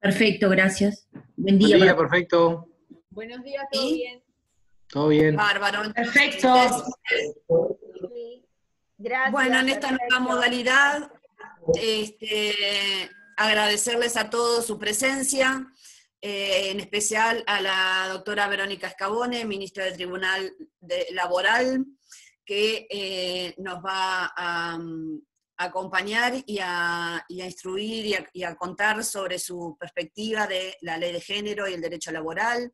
Perfecto, gracias. Buen Buen día día, para perfecto. Buenos días, ¿todo ¿Sí? bien? Todo bien. Bárbaro. Perfecto. Sí. Gracias, Bueno, en esta nueva perfecto. modalidad, agradecerles a todos su presencia, en especial a la doctora Verónica Scavone, ministra del Tribunal Laboral, que nos va a acompañar y a instruir y a contar sobre su perspectiva de la ley de género y el derecho laboral,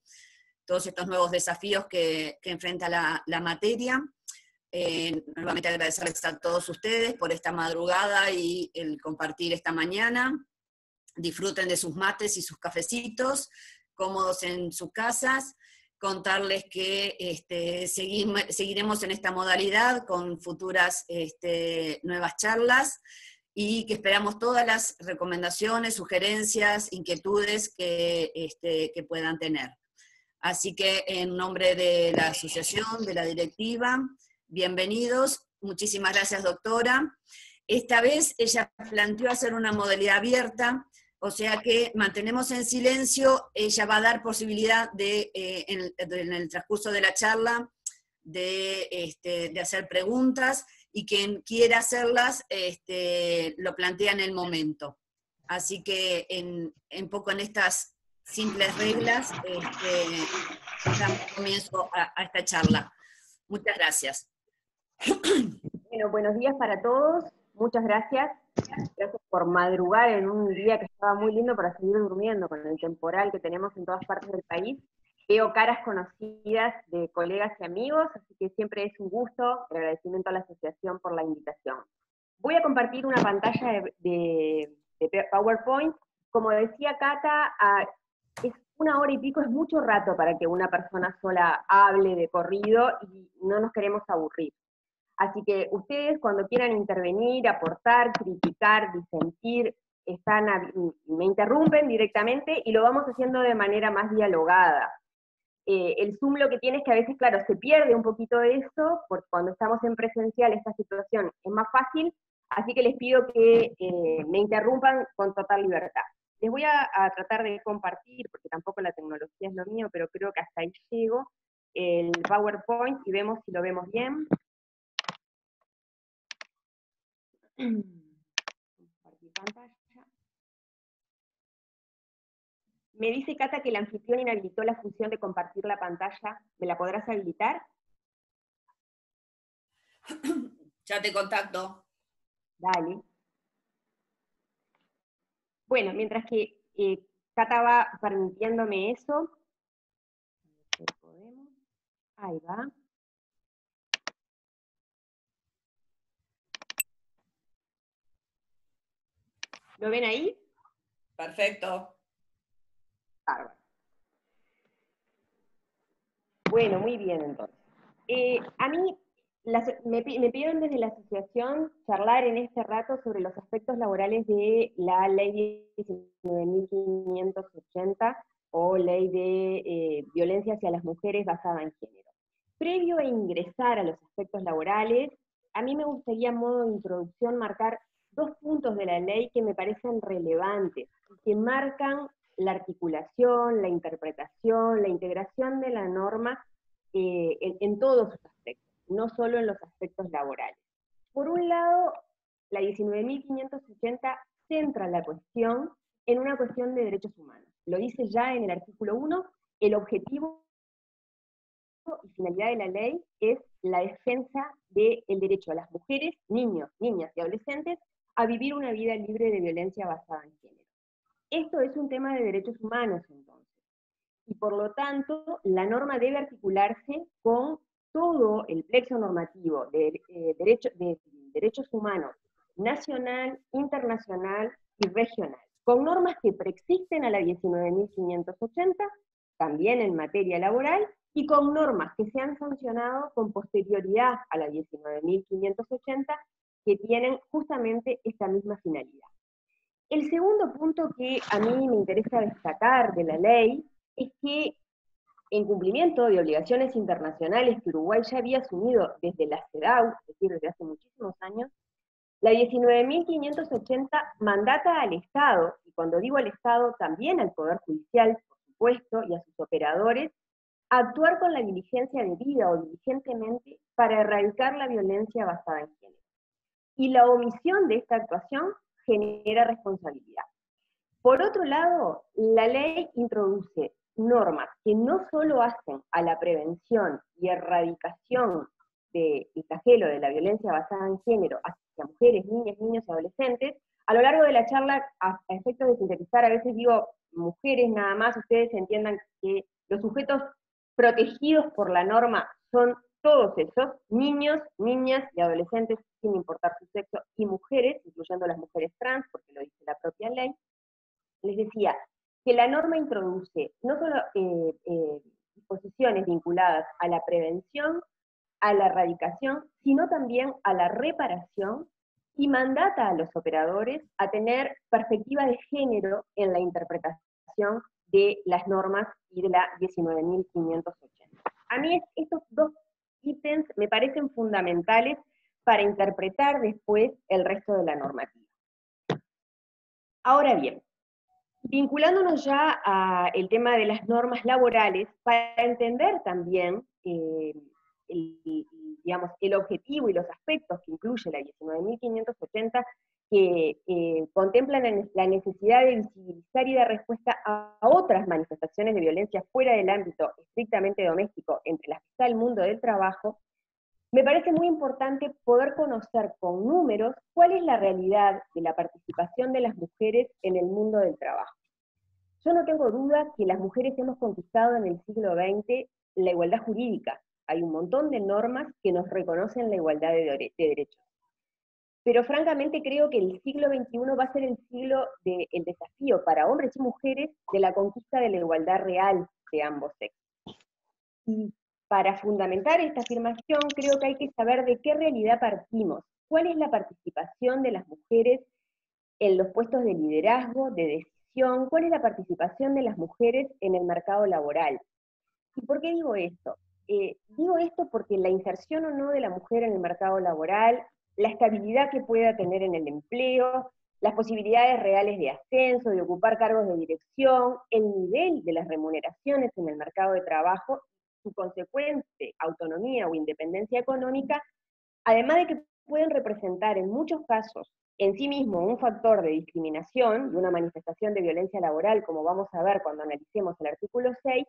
todos estos nuevos desafíos que enfrenta la materia. Nuevamente agradecerles a todos ustedes por esta madrugada y el compartir esta mañana. Disfruten de sus mates y sus cafecitos, cómodos en sus casas. Contarles que seguiremos en esta modalidad con futuras nuevas charlas y que esperamos todas las recomendaciones, sugerencias, inquietudes que puedan tener. Así que en nombre de la asociación, de la directiva, bienvenidos. Muchísimas gracias, doctora. Esta vez ella planteó hacer una modalidad abierta, o sea que mantenemos en silencio. Ella va a dar posibilidad en el transcurso de la charla de hacer preguntas, y quien quiera hacerlas lo plantea en el momento. Así que en poco en estas simples reglas damos comienzo a esta charla. Muchas gracias. Bueno, buenos días para todos. Muchas gracias. Gracias por madrugar en un día que estaba muy lindo para seguir durmiendo con el temporal que tenemos en todas partes del país. Veo caras conocidas de colegas y amigos, así que siempre es un gusto. Agradecimiento a la asociación por la invitación. Voy a compartir una pantalla de PowerPoint. Como decía Cata, es 1 hora y pico, es mucho rato para que una persona sola hable de corrido y no nos queremos aburrir. Así que ustedes, cuando quieran intervenir, aportar, criticar, disentir, me interrumpen directamente y lo vamos haciendo de manera más dialogada. El Zoom lo que tiene es que a veces, claro, se pierde un poquito de eso, porque cuando estamos en presencial esta situación es más fácil, así que les pido que me interrumpan con total libertad. Les voy a tratar de compartir, porque tampoco la tecnología es lo mío, pero creo que hasta ahí llego, el PowerPoint y vemos si lo vemos bien. Compartir pantalla. Me dice Cata que el anfitrión inhabilitó la función de compartir la pantalla. ¿Me la podrás habilitar? Ya te contacto. Dale. Bueno, mientras que Cata va permitiéndome eso, ahí va. ¿Lo ven ahí? Perfecto. Bárbaro. Bueno, muy bien entonces. A mí me pidieron desde la asociación charlar en este rato sobre los aspectos laborales de la ley 19.580 o ley de violencia hacia las mujeres basada en género. Previo a ingresar a los aspectos laborales, a mí me gustaría, a modo de introducción, marcar 2 puntos de la ley que me parecen relevantes y que marcan la articulación, la interpretación, la integración de la norma en todos sus aspectos, no solo en los aspectos laborales. Por un lado, la 19.580 centra la cuestión en una cuestión de derechos humanos. Lo dice ya en el artículo 1, el objetivo y finalidad de la ley es la defensa del derecho a las mujeres, niños, niñas y adolescentes a vivir una vida libre de violencia basada en género. Esto es un tema de derechos humanos, entonces, y por lo tanto la norma debe articularse con todo el plexo normativo de derechos humanos nacional, internacional y regional, con normas que preexisten a la 19.580, también en materia laboral, y con normas que se han sancionado con posterioridad a la 19.580, que tienen justamente esta misma finalidad. El segundo punto que a mí me interesa destacar de la ley es que, en cumplimiento de obligaciones internacionales que Uruguay ya había asumido desde la CEDAW, es decir, desde hace muchísimos años, La 19.580 mandata al Estado, y cuando digo al Estado, también al Poder Judicial, por supuesto, y a sus operadores, a actuar con la diligencia debida o diligentemente para erradicar la violencia basada en género. Y la omisión de esta actuación genera responsabilidad. Por otro lado, la ley introduce normas que no solo hacen a la prevención y erradicación del flagelo de la violencia basada en género hacia mujeres, niñas, niños y adolescentes. A lo largo de la charla, a efectos de sintetizar, a veces digo mujeres nada más, ustedes entiendan que los sujetos protegidos por la norma son todos esos, niños, niñas y adolescentes, sin importar su sexo, y mujeres, incluyendo las mujeres trans, porque lo dice la propia ley. Les decía que la norma introduce no solo disposiciones vinculadas a la prevención, a la erradicación, sino también a la reparación, y mandata a los operadores a tener perspectiva de género en la interpretación de las normas y de la 19.580. A mí estos dos ítems me parecen fundamentales para interpretar después el resto de la normativa. Ahora bien, vinculándonos ya al tema de las normas laborales, para entender también digamos, el objetivo y los aspectos que incluye la 19.580, que contemplan la necesidad de visibilizar y dar respuesta a otras manifestaciones de violencia fuera del ámbito estrictamente doméstico, entre las que está el mundo del trabajo, me parece muy importante poder conocer con números cuál es la realidad de la participación de las mujeres en el mundo del trabajo. Yo no tengo duda que las mujeres hemos conquistado en el siglo XX la igualdad jurídica. Hay un montón de normas que nos reconocen la igualdad de derechos. Pero francamente creo que el siglo XXI va a ser el siglo del desafío para hombres y mujeres de la conquista de la igualdad real de ambos sexos. Y para fundamentar esta afirmación, creo que hay que saber de qué realidad partimos, cuál es la participación de las mujeres en los puestos de liderazgo, de decisión, cuál es la participación de las mujeres en el mercado laboral. ¿Y por qué digo esto? Digo esto porque la inserción o no de la mujer en el mercado laboral, la estabilidad que pueda tener en el empleo, las posibilidades reales de ascenso, de ocupar cargos de dirección, el nivel de las remuneraciones en el mercado de trabajo, su consecuente autonomía o independencia económica, además de que pueden representar en muchos casos en sí mismo un factor de discriminación y una manifestación de violencia laboral, como vamos a ver cuando analicemos el artículo 6,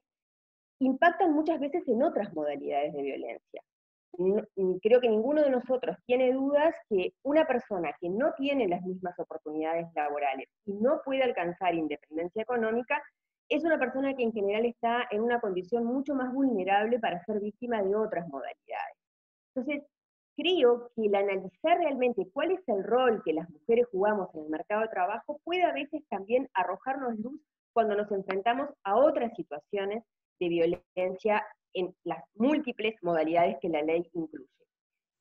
impactan muchas veces en otras modalidades de violencia. Creo que ninguno de nosotros tiene dudas que una persona que no tiene las mismas oportunidades laborales y no puede alcanzar independencia económica, es una persona que en general está en una condición mucho más vulnerable para ser víctima de otras modalidades. Entonces, creo que el analizar realmente cuál es el rol que las mujeres jugamos en el mercado de trabajo puede a veces también arrojarnos luz cuando nos enfrentamos a otras situaciones de violencia en las múltiples modalidades que la ley incluye.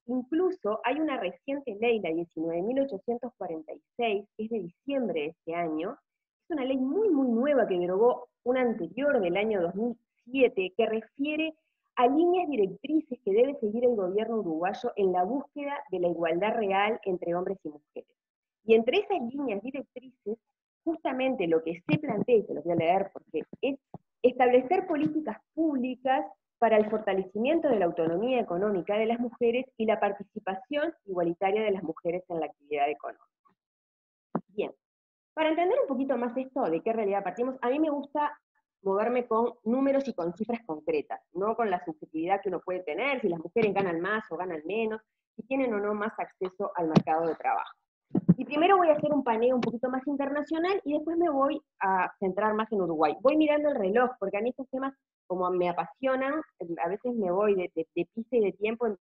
Incluso hay una reciente ley, la 19.846, que es de diciembre de este año, es una ley muy, muy nueva que derogó una anterior del año 2007, que refiere a líneas directrices que debe seguir el gobierno uruguayo en la búsqueda de la igualdad real entre hombres y mujeres. Y entre esas líneas directrices, justamente lo que se plantea, y se los voy a leer porque es establecer políticas públicas para el fortalecimiento de la autonomía económica de las mujeres y la participación igualitaria de las mujeres en la actividad económica. Bien, para entender un poquito más esto, de qué realidad partimos, a mí me gusta moverme con números y con cifras concretas, no con la subjetividad que uno puede tener, si las mujeres ganan más o ganan menos, si tienen o no más acceso al mercado de trabajo. Y primero voy a hacer un paneo un poquito más internacional y después me voy a centrar más en Uruguay. Voy mirando el reloj, porque a mí estos temas, como me apasionan, a veces me voy de pista y de tiempo, en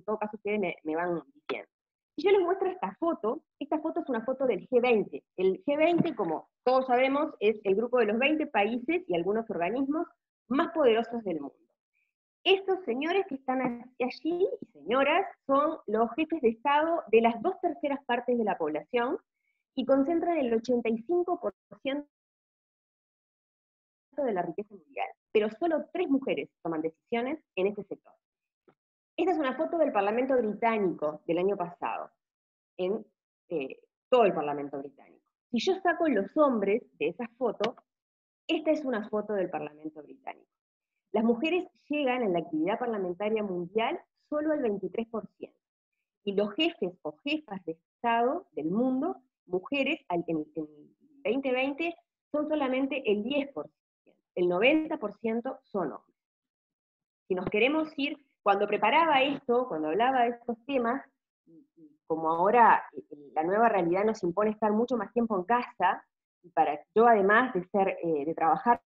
todo caso ustedes me van diciendo. Y yo les muestro esta foto es una foto del G20. El G20, como todos sabemos, es el grupo de los 20 países y algunos organismos más poderosos del mundo. Estos señores que están allí, y señoras, son los jefes de Estado de las 2/3 partes de la población y concentran el 85% de la riqueza mundial. Pero solo 3 mujeres toman decisiones en este sector. Esta es una foto del Parlamento británico del año pasado, en todo el Parlamento británico. Si yo saco los hombres de esa foto, esta es una foto del Parlamento británico. Las mujeres llegan en la actividad parlamentaria mundial solo al 23%. Y los jefes o jefas de Estado del mundo, mujeres, en 2020, son solamente el 10%. El 90% son hombres. Si nos queremos ir, cuando preparaba esto, cuando hablaba de estos temas, como ahora la nueva realidad nos impone estar mucho más tiempo en casa, y para yo además de trabajar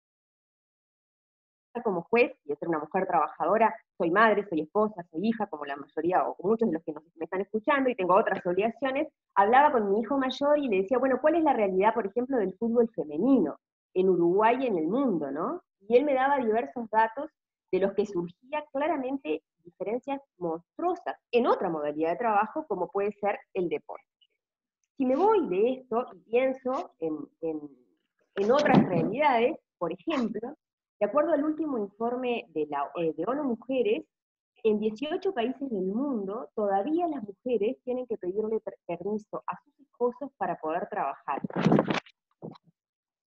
como juez y de ser una mujer trabajadora, soy madre, soy esposa, soy hija, como la mayoría o muchos de los que me están escuchando, y tengo otras obligaciones, hablaba con mi hijo mayor y le decía, bueno, ¿cuál es la realidad, por ejemplo, del fútbol femenino en Uruguay y en el mundo, ¿no? Y él me daba diversos datos de los que surgía claramente diferencias monstruosas en otra modalidad de trabajo, como puede ser el deporte. Si me voy de esto y pienso en otras realidades, por ejemplo, de acuerdo al último informe de ONU Mujeres, en 18 países del mundo todavía las mujeres tienen que pedirle permiso a sus esposos para poder trabajar.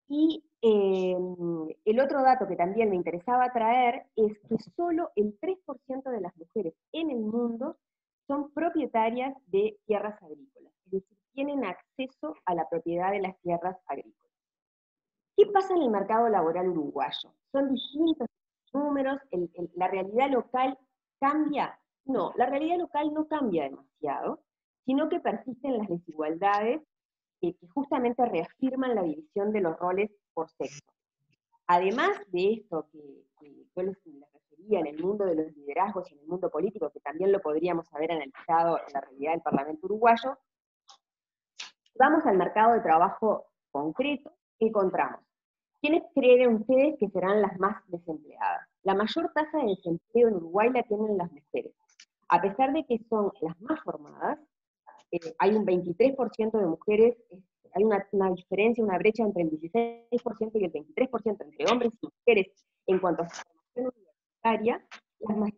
Y el otro dato que también me interesaba traer es que solo el 3% de las mujeres en el mundo son propietarias de tierras agrícolas, es decir, tienen acceso a la propiedad de las tierras agrícolas. ¿Qué pasa en el mercado laboral uruguayo? ¿Son distintos números? ¿La realidad local cambia? No, la realidad local no cambia demasiado, sino que persisten las desigualdades que justamente reafirman la división de los roles por sexo. Además de esto que yo les refería en el mundo de los liderazgos y en el mundo político, que también lo podríamos haber analizado en la realidad del Parlamento uruguayo, vamos al mercado de trabajo concreto, encontramos. ¿Quiénes creen ustedes que serán las más desempleadas? La mayor tasa de desempleo en Uruguay la tienen las mujeres. A pesar de que son las más formadas, hay un 23% de mujeres, hay una diferencia, una brecha entre el 16% y el 23% entre hombres y mujeres en cuanto a su formación universitaria.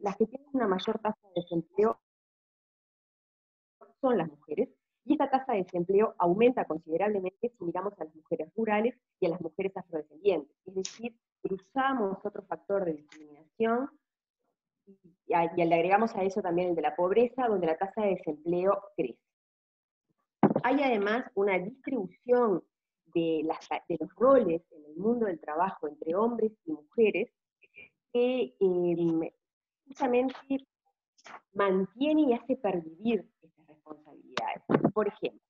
Las que tienen una mayor tasa de desempleo son las mujeres, y esta tasa de desempleo aumenta considerablemente si miramos a las mujeres rurales y a las mujeres afrodescendientes. Es decir, cruzamos otro factor de discriminación y le agregamos a eso también el de la pobreza, donde la tasa de desempleo crece. Hay además una distribución de los roles en el mundo del trabajo entre hombres y mujeres que justamente mantiene y hace pervivir estas responsabilidades. Por ejemplo,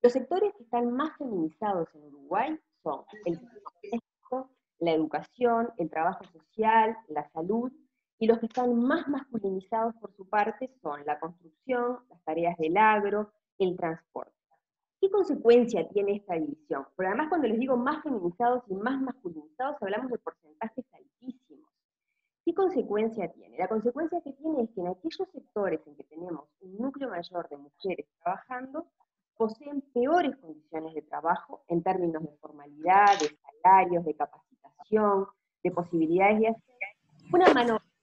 los sectores que están más feminizados en Uruguay son el sector doméstico, la educación, el trabajo social, la salud, y los que están más masculinizados por su parte son la construcción, las tareas del agro, el transporte. ¿Qué consecuencia tiene esta división? Porque además cuando les digo más feminizados y más masculinizados hablamos de porcentajes altísimos. ¿Qué consecuencia tiene? La consecuencia que tiene es que en aquellos sectores en que tenemos un núcleo mayor de mujeres trabajando, poseen peores condiciones de trabajo en términos de formalidad, de salarios, de capacitación, de posibilidades de hacer una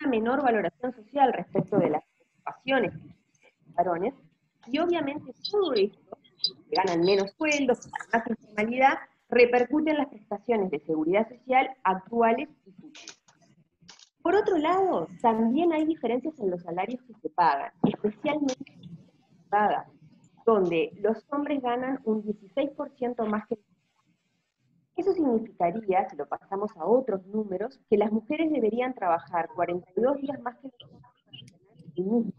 menor valoración social respecto de las ocupaciones de los varones, y obviamente todo esto, que ganan menos sueldos, más informalidad, repercute en las prestaciones de seguridad social actuales y futuras. Por otro lado, también hay diferencias en los salarios que se pagan, especialmente en la privada, donde los hombres ganan un 16% más que las mujeres. Eso significaría, si lo pasamos a otros números, que las mujeres deberían trabajar 42 días más que los hombres para ganar el mismo.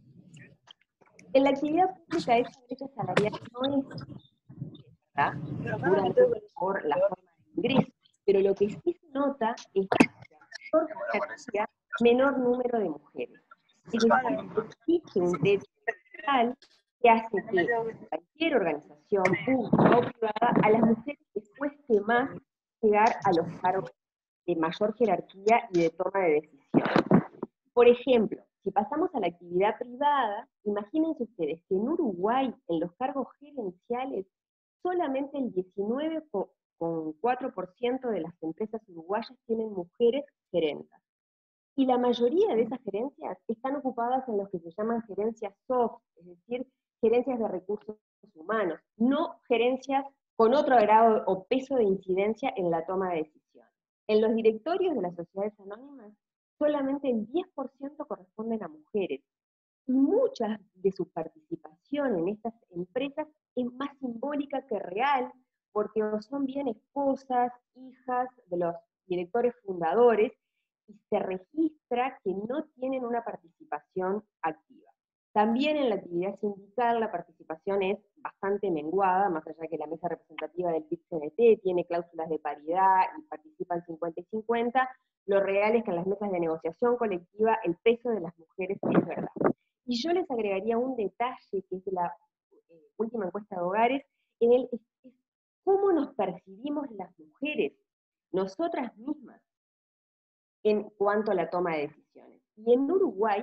En la actividad pública esa brecha salarial no es, ¿verdad?, seguramente por la forma de ingreso, pero lo que sí se nota es que mayor jerarquía, menor número de mujeres. Es decir, existe un techo social que hace que cualquier organización pública o privada a las mujeres les cueste más llegar a los cargos de mayor jerarquía y de toma de decisiones. Por ejemplo, si pasamos a la actividad privada, imagínense ustedes que en Uruguay, en los cargos gerenciales, solamente el 19,4% de las empresas uruguayas tienen mujeres gerentas. Y la mayoría de esas gerencias están ocupadas en lo que se llaman gerencias soft, es decir, gerencias de recursos humanos, no gerencias con otro grado o peso de incidencia en la toma de decisiones. En los directorios de las sociedades anónimas, solamente el 10% corresponden a mujeres, y mucha de su participación en estas empresas es más simbólica que real, porque son bien esposas, hijas de los directores fundadores, y se registra que no tienen una participación activa. También en la actividad sindical la participación es bastante menguada, más allá que la mesa representativa del PIT-CNT tiene cláusulas de paridad y participan 50 y 50, lo real es que en las mesas de negociación colectiva el peso de las mujeres es verdad. Y yo les agregaría un detalle que es de la última encuesta de hogares, en el es cómo nos percibimos las mujeres, nosotras mismas, en cuanto a la toma de decisiones. Y en Uruguay,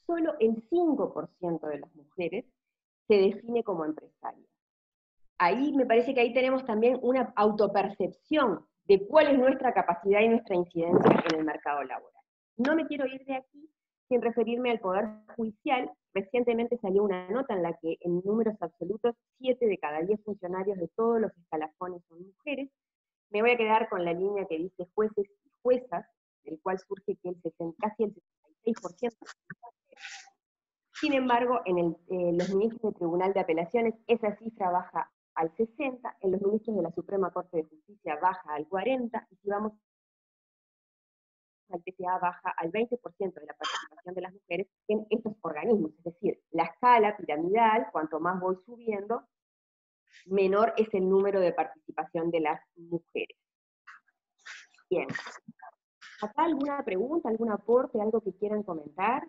solo el 5% de las mujeres se define como empresarias. Ahí me parece que ahí tenemos también una autopercepción de cuál es nuestra capacidad y nuestra incidencia en el mercado laboral. No me quiero ir de aquí sin referirme al Poder Judicial. Recientemente salió una nota en la que en números absolutos 7 de cada 10 funcionarios de todos los escalafones son mujeres. Me voy a quedar con la línea que dice jueces y juezas, del cual surge que casi el 66%. Sin embargo, en los ministros del Tribunal de Apelaciones esa cifra baja al 60%, en los ministros de la Suprema Corte de Justicia baja al 40%, y si vamos al TCA baja al 20% de la participación de las mujeres en estos organismos. Es decir, la escala piramidal, cuanto más voy subiendo, menor es el número de participación de las mujeres. Bien. ¿Acá alguna pregunta, algún aporte, algo que quieran comentar?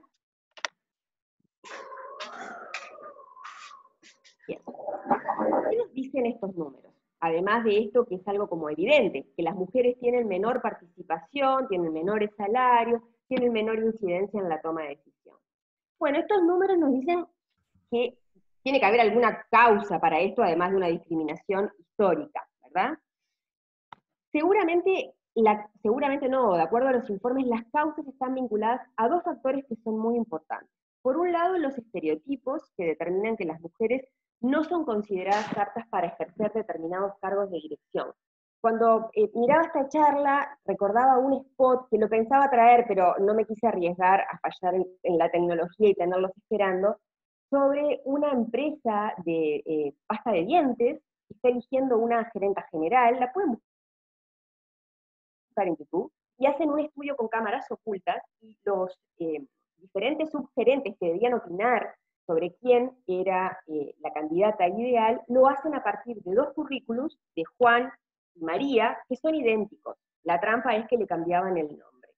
Bien. ¿Qué nos dicen estos números? Además de esto, que es algo como evidente, que las mujeres tienen menor participación, tienen menores salarios, tienen menor incidencia en la toma de decisión. Bueno, estos números nos dicen que tiene que haber alguna causa para esto, además de una discriminación histórica, ¿verdad? Seguramente no, de acuerdo a los informes, las causas están vinculadas a dos factores que son muy importantes. Por un lado, los estereotipos que determinan que las mujeres no son consideradas aptas para ejercer determinados cargos de dirección. Cuando miraba esta charla, recordaba un spot que lo pensaba traer, pero no me quise arriesgar a fallar en la tecnología y tenerlos esperando, sobre una empresa de pasta de dientes que está eligiendo una gerenta general. La pueden buscar en YouTube, y hacen un estudio con cámaras ocultas, y los diferentes subgerentes que debían opinar sobre quién era la candidata ideal, lo hacen a partir de dos currículums de Juan y María, que son idénticos. La trampa es que le cambiaban el nombre.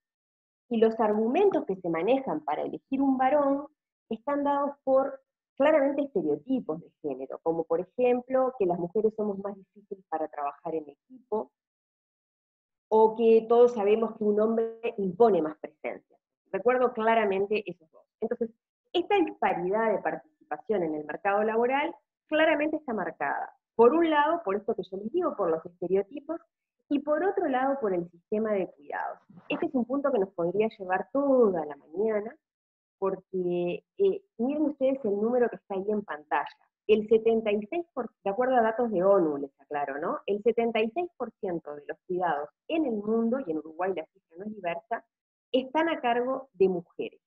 Y los argumentos que se manejan para elegir un varón están dados por claramente estereotipos de género, como por ejemplo que las mujeres somos más difíciles para trabajar en equipo, o que todos sabemos que un hombre impone más presencia. Recuerdo claramente esos dos. Entonces, esta disparidad de participación en el mercado laboral claramente está marcada. Por un lado, por esto que yo les digo, por los estereotipos, y por otro lado, por el sistema de cuidados. Este es un punto que nos podría llevar toda la mañana, porque miren ustedes el número que está ahí en pantalla. El 76%, de acuerdo a datos de ONU, les aclaro, ¿no? El 76% de los cuidados en el mundo, y en Uruguay la cifra no es diversa, están a cargo de mujeres.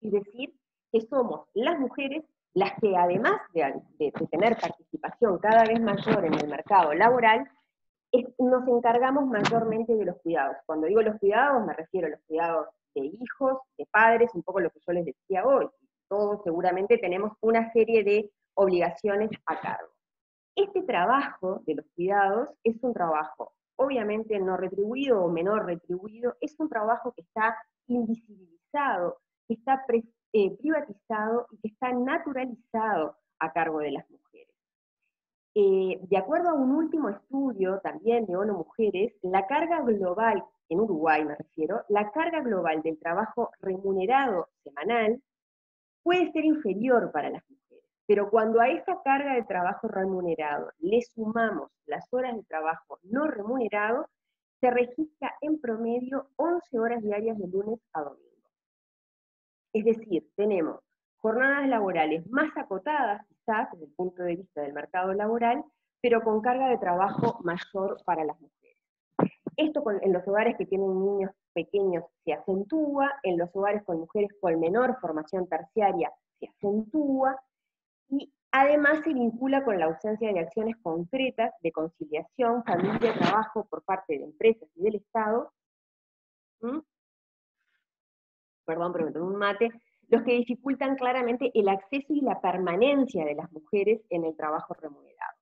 Es decir, que somos las mujeres las que, además de tener participación cada vez mayor en el mercado laboral, nos encargamos mayormente de los cuidados. Cuando digo los cuidados, me refiero a los cuidados de hijos, de padres, un poco lo que yo les decía hoy. Todos seguramente tenemos una serie de obligaciones a cargo. Este trabajo de los cuidados es un trabajo, obviamente no retribuido o menor retribuido, es un trabajo que está invisibilizado, que está privatizado y que está naturalizado a cargo de las mujeres. De acuerdo a un último estudio también de ONU Mujeres, la carga global, en Uruguay me refiero, la carga global del trabajo remunerado semanal puede ser inferior para las mujeres, pero cuando a esa carga de trabajo remunerado le sumamos las horas de trabajo no remunerado, se registra en promedio 11 horas diarias de lunes a domingo. Es decir, tenemos jornadas laborales más acotadas, quizás, desde el punto de vista del mercado laboral, pero con carga de trabajo mayor para las mujeres. Esto en los hogares que tienen niños pequeños se acentúa, en los hogares con mujeres con menor formación terciaria se acentúa, y además se vincula con la ausencia de acciones concretas de conciliación, familia, trabajo por parte de empresas y del Estado, perdón, pero me tomé un mate, los que dificultan claramente el acceso y la permanencia de las mujeres en el trabajo remunerado.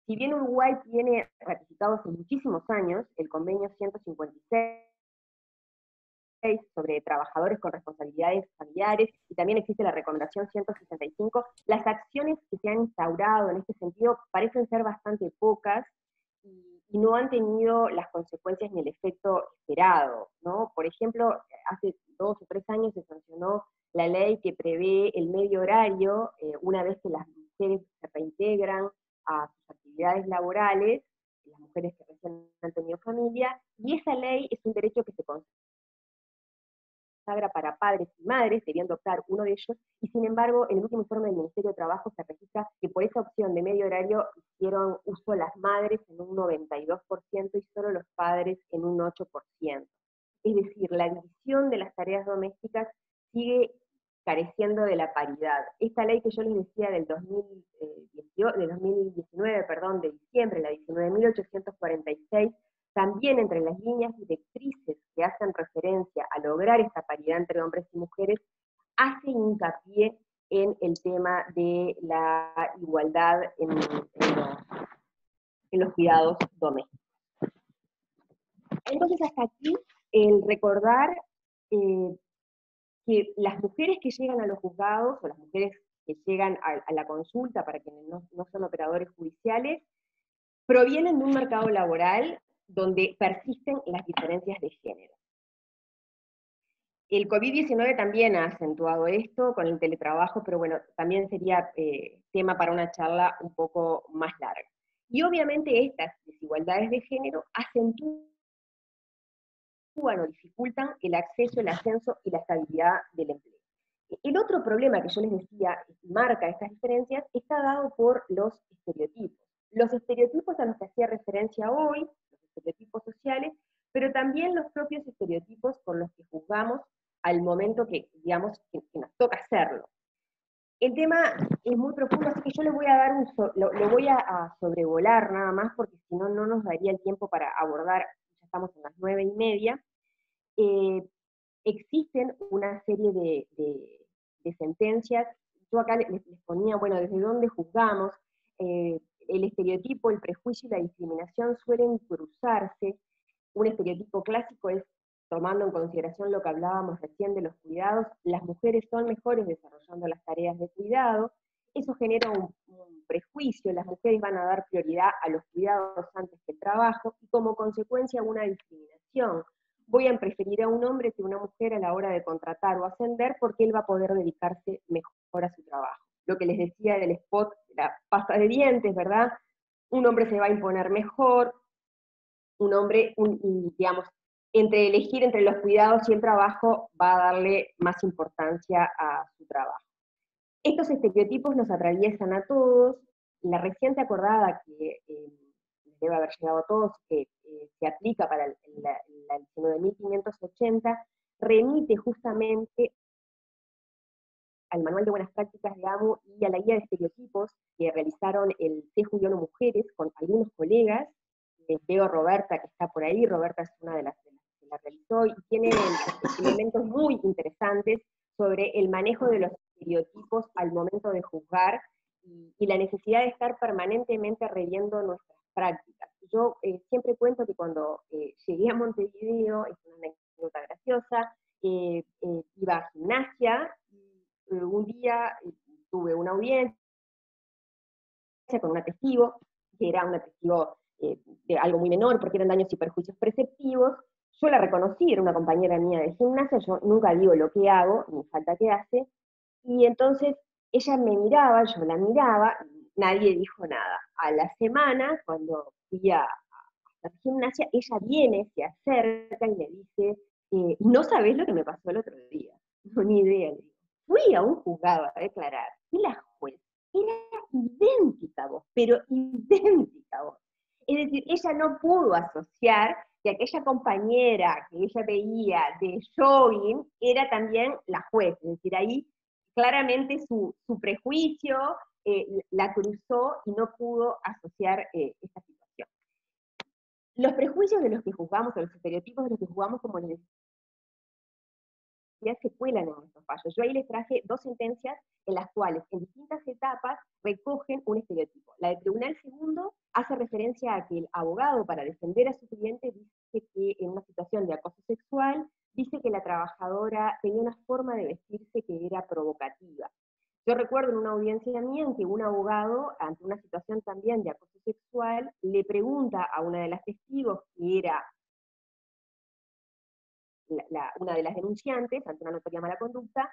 Si bien Uruguay tiene ratificado hace muchísimos años el convenio 156 sobre trabajadores con responsabilidades familiares, y también existe la recomendación 165, las acciones que se han instaurado en este sentido parecen ser bastante pocas y no han tenido las consecuencias ni el efecto esperado, ¿no? Por ejemplo, hace 2 o 3 años se sancionó la ley que prevé el medio horario, una vez que las mujeres se reintegran a sus actividades laborales, las mujeres que recién han tenido familia, y esa ley es un derecho que se consagra para padres y madres, debiendo optar uno de ellos, y sin embargo, en el último informe del Ministerio de Trabajo se registra que por esa opción de medio horario hicieron uso las madres en un 92% y solo los padres en un 8%. Es decir, la división de las tareas domésticas sigue careciendo de la paridad. Esta ley que yo les decía del 2019, de diciembre, la 19.846, también entre las líneas directrices que hacen referencia a lograr esta paridad entre hombres y mujeres, hace hincapié en el tema de la igualdad en los cuidados domésticos. Entonces, hasta aquí, el recordar que las mujeres que llegan a los juzgados, o las mujeres que llegan a la consulta, para quienes no son operadores judiciales, provienen de un mercado laboral donde persisten las diferencias de género. El COVID-19 también ha acentuado esto con el teletrabajo, pero bueno, también sería tema para una charla un poco más larga. Y obviamente estas desigualdades de género acentúan o dificultan el acceso, el ascenso y la estabilidad del empleo. El otro problema que yo les decía, marca estas diferencias, está dado por los estereotipos. Los estereotipos a los que hacía referencia hoy, los estereotipos sociales, pero también los propios estereotipos por los que juzgamos al momento que, digamos, que nos toca hacerlo. El tema es muy profundo, así que yo le voy a dar lo voy a sobrevolar nada más, porque si no, no nos daría el tiempo para abordar, ya estamos en las 9:30. Existen una serie de sentencias. Yo acá les ponía, bueno, desde dónde juzgamos. El estereotipo, el prejuicio y la discriminación suelen cruzarse. Un estereotipo clásico es, tomando en consideración lo que hablábamos recién de los cuidados, las mujeres son mejores desarrollando las tareas de cuidado. Eso genera un prejuicio, las mujeres van a dar prioridad a los cuidados antes que el trabajo, y como consecuencia una discriminación. Voy a preferir a un hombre que a una mujer a la hora de contratar o ascender, porque él va a poder dedicarse mejor a su trabajo. Lo que les decía del spot, la pasta de dientes, ¿verdad? Un hombre se va a imponer mejor, un hombre, digamos, entre elegir entre los cuidados y el trabajo, va a darle más importancia a su trabajo. Estos estereotipos nos atraviesan a todos. La reciente acordada que debe haber llegado a todos, que se aplica para la 19.580, remite justamente al Manual de Buenas Prácticas de AMU y a la guía de estereotipos que realizaron el CEJU mujeres con algunos colegas. Veo a Roberta, que está por ahí. Roberta es una de las que la realizó, y tiene elementos muy interesantes sobre el manejo de los estereotipos al momento de juzgar, y la necesidad de estar permanentemente reviendo nuestras prácticas. Yo siempre cuento que cuando llegué a Montevideo, es una anécdota graciosa, iba a gimnasia, y un día tuve una audiencia con una testigo, que era una testigo de algo muy menor, porque eran daños y perjuicios perceptivos. Yo la reconocí, era una compañera mía de gimnasia, yo nunca digo lo que hago, ni falta que hace, y entonces ella me miraba, yo la miraba, nadie dijo nada. A la semana, cuando fui a hacer gimnasia, ella viene, se acerca y le dice, no sabés lo que me pasó el otro día, no, ni idea. Le digo. Fui a un juzgado a declarar, y la juez era idéntica a vos, pero idéntica a vos. Es decir, ella no pudo asociar que aquella compañera que ella veía de jogging era también la juez, es decir, ahí claramente su prejuicio la cruzó y no pudo asociar esta situación. Los prejuicios de los que juzgamos, o los estereotipos de los que juzgamos, como les decía, se cuelan en nuestros fallos. Yo ahí les traje 2 sentencias en las cuales, en distintas etapas, recogen un estereotipo. La del Tribunal Segundo hace referencia a que el abogado, para defender a su cliente, dice que en una situación de acoso sexual, dice que la trabajadora tenía una forma de vestirse que era provocativa. Yo recuerdo en una audiencia mía en que un abogado, ante una situación también de acoso sexual, le pregunta a una de las testigos, que era una de las denunciantes, ante una notoria mala conducta,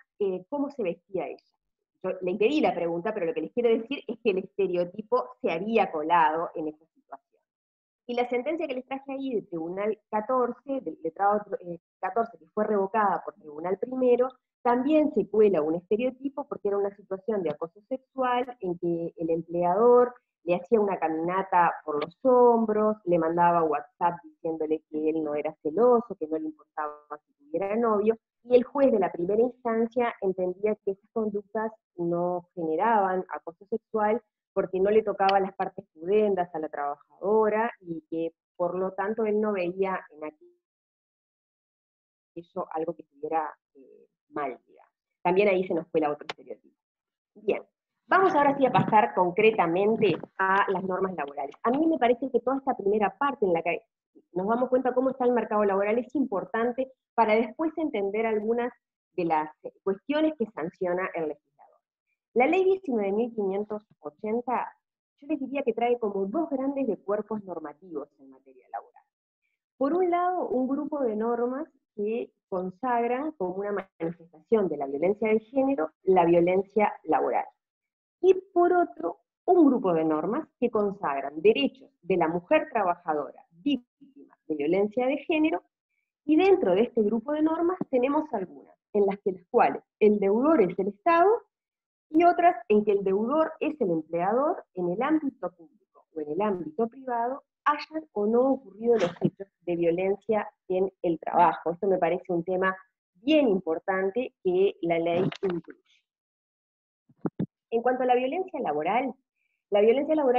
cómo se vestía ella. Yo le impedí la pregunta, pero lo que les quiero decir es que el estereotipo se había colado en esa situación. Y la sentencia que les traje ahí del Tribunal 14, del letrado 14, que fue revocada por Tribunal Primero, también se cuela un estereotipo porque era una situación de acoso sexual en que el empleador le hacía una caminata por los hombros, le mandaba WhatsApp diciéndole que él no era celoso, que no le importaba si tuviera novio, y el juez de la primera instancia entendía que esas conductas no generaban acoso sexual porque no le tocaba las partes pudendas a la trabajadora y que por lo tanto él no veía en aquello algo que estuviera mal, digamos. También ahí se nos cuela otro estereotipo. Bien, vamos ahora sí a pasar concretamente a las normas laborales. A mí me parece que toda esta primera parte en la que nos damos cuenta cómo está el mercado laboral es importante para después entender algunas de las cuestiones que sanciona el legislador. La ley 19.580, yo les diría que trae como 2 grandes de cuerpos normativos en materia laboral. Por un lado, un grupo de normas que consagran como una manifestación de la violencia de género la violencia laboral. Y por otro, un grupo de normas que consagran derechos de la mujer trabajadora víctima de violencia de género, y dentro de este grupo de normas tenemos algunas, en las cuales el deudor es el Estado, y otras en que el deudor es el empleador en el ámbito público o en el ámbito privado, hayan o no ocurrido los hechos de violencia en el trabajo. Esto me parece un tema bien importante que la ley incluye. En cuanto a la violencia laboral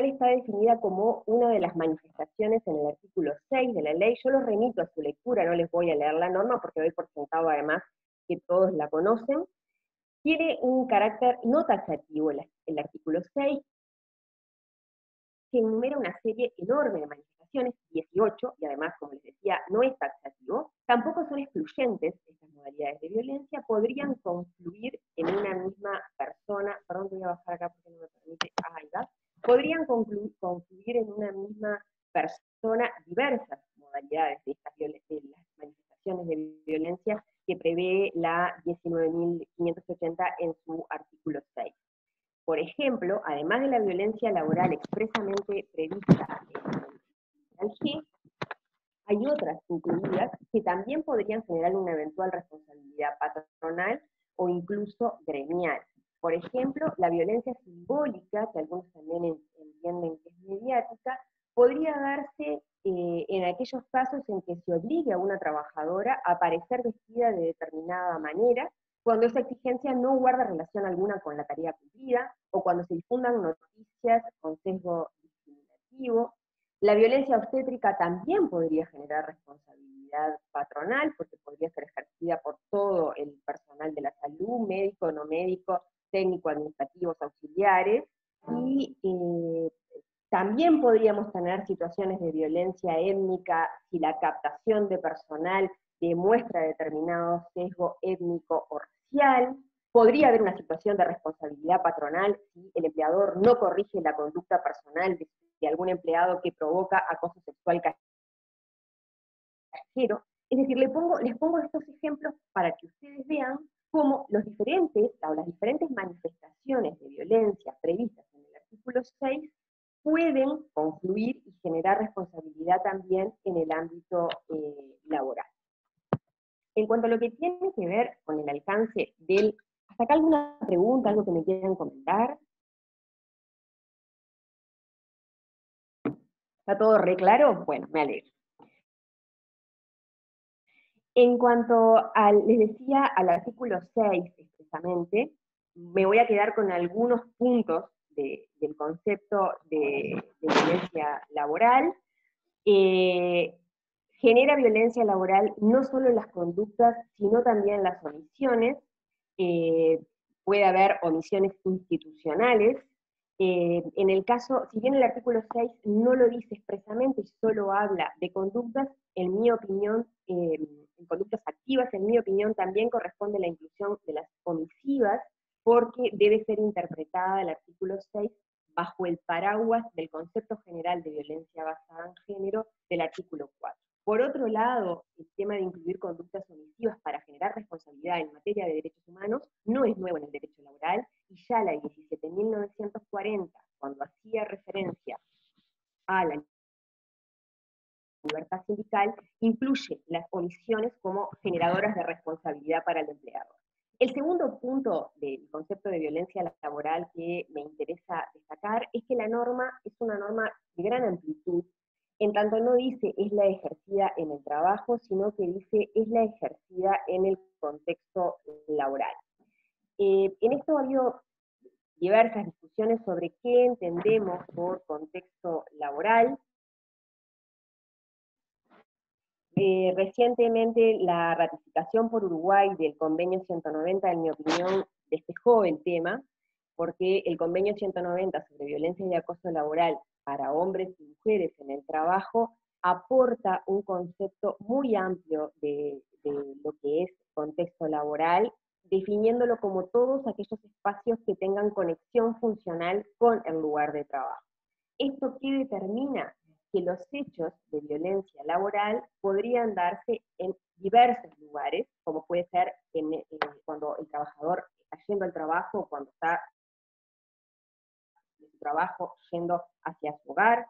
está definida como una de las manifestaciones en el artículo 6 de la ley. Yo los remito a su lectura, no les voy a leer la norma porque doy por sentado además que todos la conocen. Tiene un carácter no taxativo el artículo 6, que enumera una serie enorme de manifestaciones, 18, y además, como les decía, no es taxativo. Tampoco son excluyentes estas modalidades de violencia, podrían confluir en una misma persona, perdón, voy a bajar acá porque no me permite, podrían confluir en una misma persona diversas modalidades de las manifestaciones de violencia que prevé la 19.580 en su artículo 6. Por ejemplo, además de la violencia laboral expresamente prevista en el G, hay otras incluidas que también podrían generar una eventual responsabilidad patronal o incluso gremial. Por ejemplo, la violencia simbólica, que algunos también entienden que es mediática, podría darse en aquellos casos en que se obligue a una trabajadora a aparecer vestida de determinada manera, cuando esa exigencia no guarda relación alguna con la tarea cumplida, o cuando se difundan noticias con sesgo discriminativo. La violencia obstétrica también podría generar responsabilidad patronal, porque podría ser ejercida por todo el personal de la salud, médico, no médico, técnico, administrativos, auxiliares, y también podríamos tener situaciones de violencia étnica si la captación de personal demuestra determinado sesgo étnico o racial. Podría haber una situación de responsabilidad patronal si el empleador no corrige la conducta personal de algún empleado que provoca acoso sexual callejero. Es decir, les pongo estos ejemplos para que ustedes vean cómo las diferentes manifestaciones de violencia previstas en el artículo 6 pueden confluir y generar responsabilidad también en el ámbito laboral. En cuanto a lo que tiene que ver con el alcance del... ¿Hasta acá alguna pregunta, algo que me quieran comentar? ¿Está todo re claro? Bueno, me alegro. En cuanto al, les decía, al artículo 6 expresamente, me voy a quedar con algunos puntos del concepto de violencia laboral. Genera violencia laboral no solo en las conductas, sino también en las omisiones. Puede haber omisiones institucionales. En el caso, si bien el artículo 6 no lo dice expresamente, solo habla de conductas, en mi opinión, en conductas activas, en mi opinión, también corresponde la inclusión de las omisivas, porque debe ser interpretada el artículo 6 bajo el paraguas del concepto general de violencia basada en género del artículo 4. Por otro lado, el tema de incluir conductas omisivas para generar responsabilidad en materia de derechos humanos no es nuevo en el derecho laboral, y ya la 17.940, cuando hacía referencia a la libertad sindical, incluye las omisiones como generadoras de responsabilidad para el empleador. El segundo punto del concepto de violencia laboral que me interesa destacar es que la norma es una norma de gran amplitud, en tanto no dice es la ejercida en el trabajo, sino que dice es la ejercida en el contexto laboral. En esto ha habido diversas discusiones sobre qué entendemos por contexto laboral. Recientemente la ratificación por Uruguay del convenio 190, en mi opinión, despejó el tema, porque el convenio 190 sobre violencia y acoso laboral para hombres y mujeres en el trabajo aporta un concepto muy amplio de lo que es contexto laboral, definiéndolo como todos aquellos espacios que tengan conexión funcional con el lugar de trabajo. ¿Esto qué determina? Que los hechos de violencia laboral podrían darse en diversos lugares, como puede ser cuando el trabajador está yendo al trabajo, cuando está de su trabajo yendo hacia su hogar,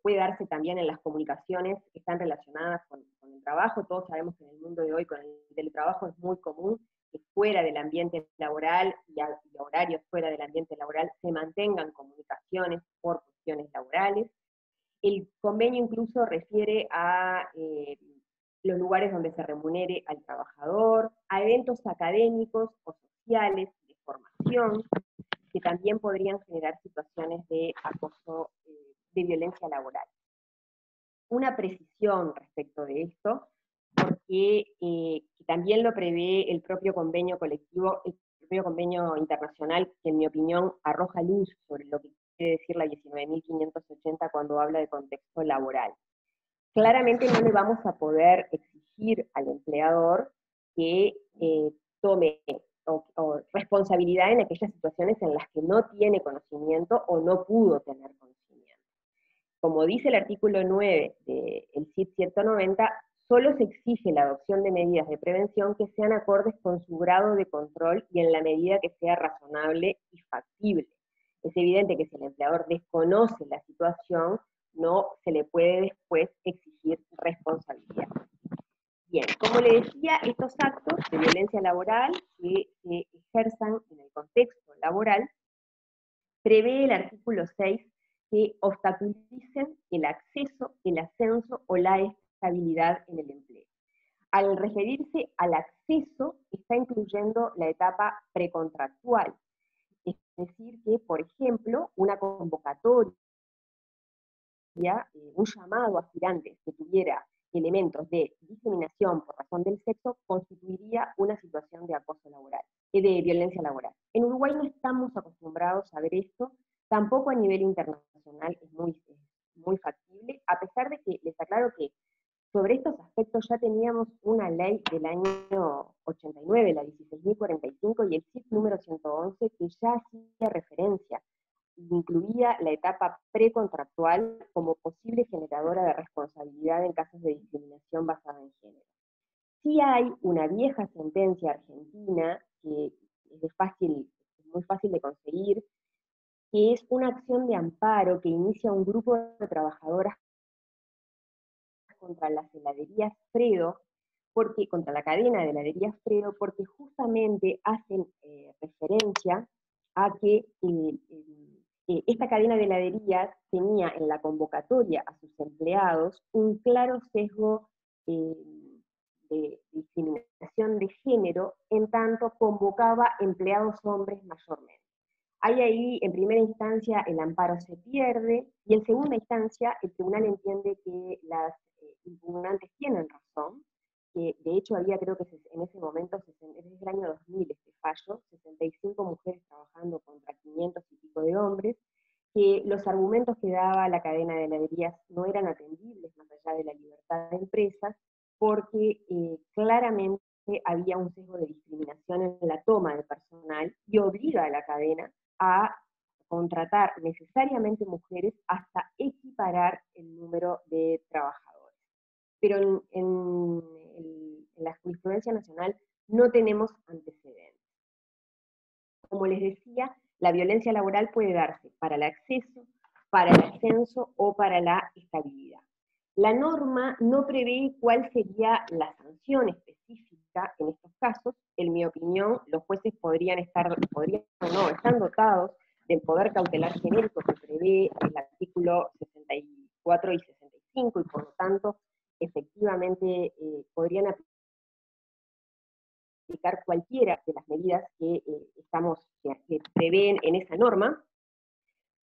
puede darse también en las comunicaciones que están relacionadas con el trabajo. Todos sabemos que en el mundo de hoy con el teletrabajo es muy común que fuera del ambiente laboral y horarios fuera del ambiente laboral se mantengan comunicaciones por cuestiones laborales. El convenio incluso refiere a los lugares donde se remunere al trabajador, a eventos académicos o sociales de formación, que también podrían generar situaciones de acoso, de violencia laboral. Una precisión respecto de esto, porque también lo prevé el propio convenio colectivo, el propio convenio internacional, que en mi opinión arroja luz sobre lo que quiere decir la 19.580 cuando habla de contexto laboral. Claramente no le vamos a poder exigir al empleador que tome o responsabilidad en aquellas situaciones en las que no tiene conocimiento o no pudo tener conocimiento. Como dice el artículo 9 del CID 190, solo se exige la adopción de medidas de prevención que sean acordes con su grado de control y en la medida que sea razonable y factible. Es evidente que si el empleador desconoce la situación, no se le puede después exigir responsabilidad. Bien, como le decía, estos actos de violencia laboral que se ejerzan en el contexto laboral, prevé el artículo 6 que obstaculicen el acceso, el ascenso o la estabilidad en el empleo. Al referirse al acceso, está incluyendo la etapa precontractual, es decir, que, por ejemplo, una convocatoria, un llamado a aspirantes que tuviera elementos de discriminación por razón del sexo, constituiría una situación de acoso laboral, de violencia laboral. En Uruguay no estamos acostumbrados a ver esto, tampoco a nivel internacional es muy factible, a pesar de que les aclaro que sobre estos aspectos ya teníamos una ley del año 89, la 16.045, y el CID número 111, que ya hacía referencia, incluía la etapa precontractual como posible generadora de responsabilidad en casos de discriminación basada en género. Sí hay una vieja sentencia argentina que es muy fácil de conseguir, que es una acción de amparo que inicia un grupo de trabajadoras contra las heladerías Fredo, contra la cadena de heladerías Fredo, porque justamente hacen referencia a que esta cadena de heladerías tenía en la convocatoria a sus empleados un claro sesgo eh, de discriminación de género, en tanto convocaba empleados hombres mayormente. Hay ahí, en primera instancia, el amparo se pierde, y en segunda instancia, el tribunal entiende que las impugnantes tienen razón, que de hecho había, creo que en ese momento, desde el año 2000 este fallo, 65 mujeres trabajando contra 500 y pico de hombres, que los argumentos que daba la cadena de heladerías no eran atendibles más allá de la libertad de empresas, porque claramente había un sesgo de discriminación en la toma de personal y obliga a la cadena a contratar necesariamente mujeres hasta equiparar el número de trabajadores. Pero en la jurisprudencia nacional no tenemos antecedentes. Como les decía, la violencia laboral puede darse para el acceso, para el ascenso o para la estabilidad. La norma no prevé cuál sería la sanción específica en estos casos. En mi opinión, los jueces podrían o no, están dotados del poder cautelar genérico que prevé el artículo 64 y 65, y por lo tanto, efectivamente, podrían aplicar cualquiera de las medidas que prevén en esa norma,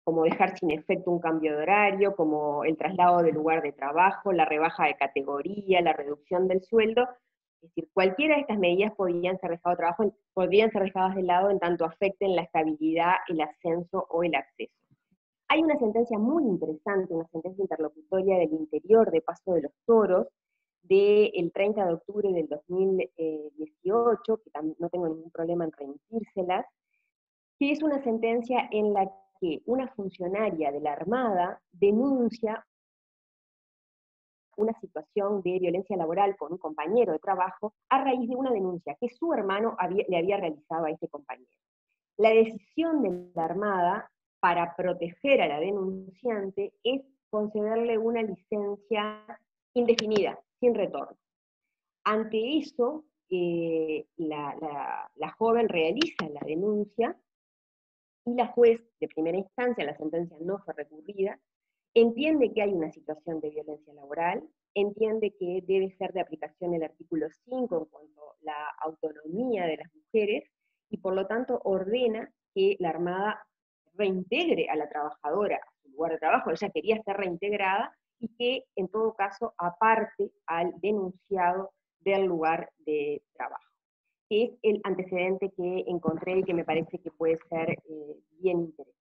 como dejar sin efecto un cambio de horario, como el traslado del lugar de trabajo, la rebaja de categoría, la reducción del sueldo. Es decir, cualquiera de estas medidas podrían ser dejadas de lado en tanto afecten la estabilidad, el ascenso o el acceso. Hay una sentencia muy interesante, una sentencia interlocutoria del interior de Paso de los Toros, del 30 de octubre del 2018, que no tengo ningún problema en remitírselas, que es una sentencia en la que una funcionaria de la Armada denuncia una situación de violencia laboral con un compañero de trabajo a raíz de una denuncia que su hermano le había realizado a ese compañero. La decisión de la Armada para proteger a la denunciante es concederle una licencia indefinida, sin retorno. Ante eso, la joven realiza la denuncia, y la juez de primera instancia, la sentencia no fue recurrida, entiende que hay una situación de violencia laboral, entiende que debe ser de aplicación el artículo 5 en cuanto a la autonomía de las mujeres, y por lo tanto ordena que la Armada reintegre a la trabajadora a su lugar de trabajo. Ella quería ser reintegrada, y que en todo caso aparte al denunciado del lugar de trabajo, que es el antecedente que encontré y que me parece que puede ser bien interesante.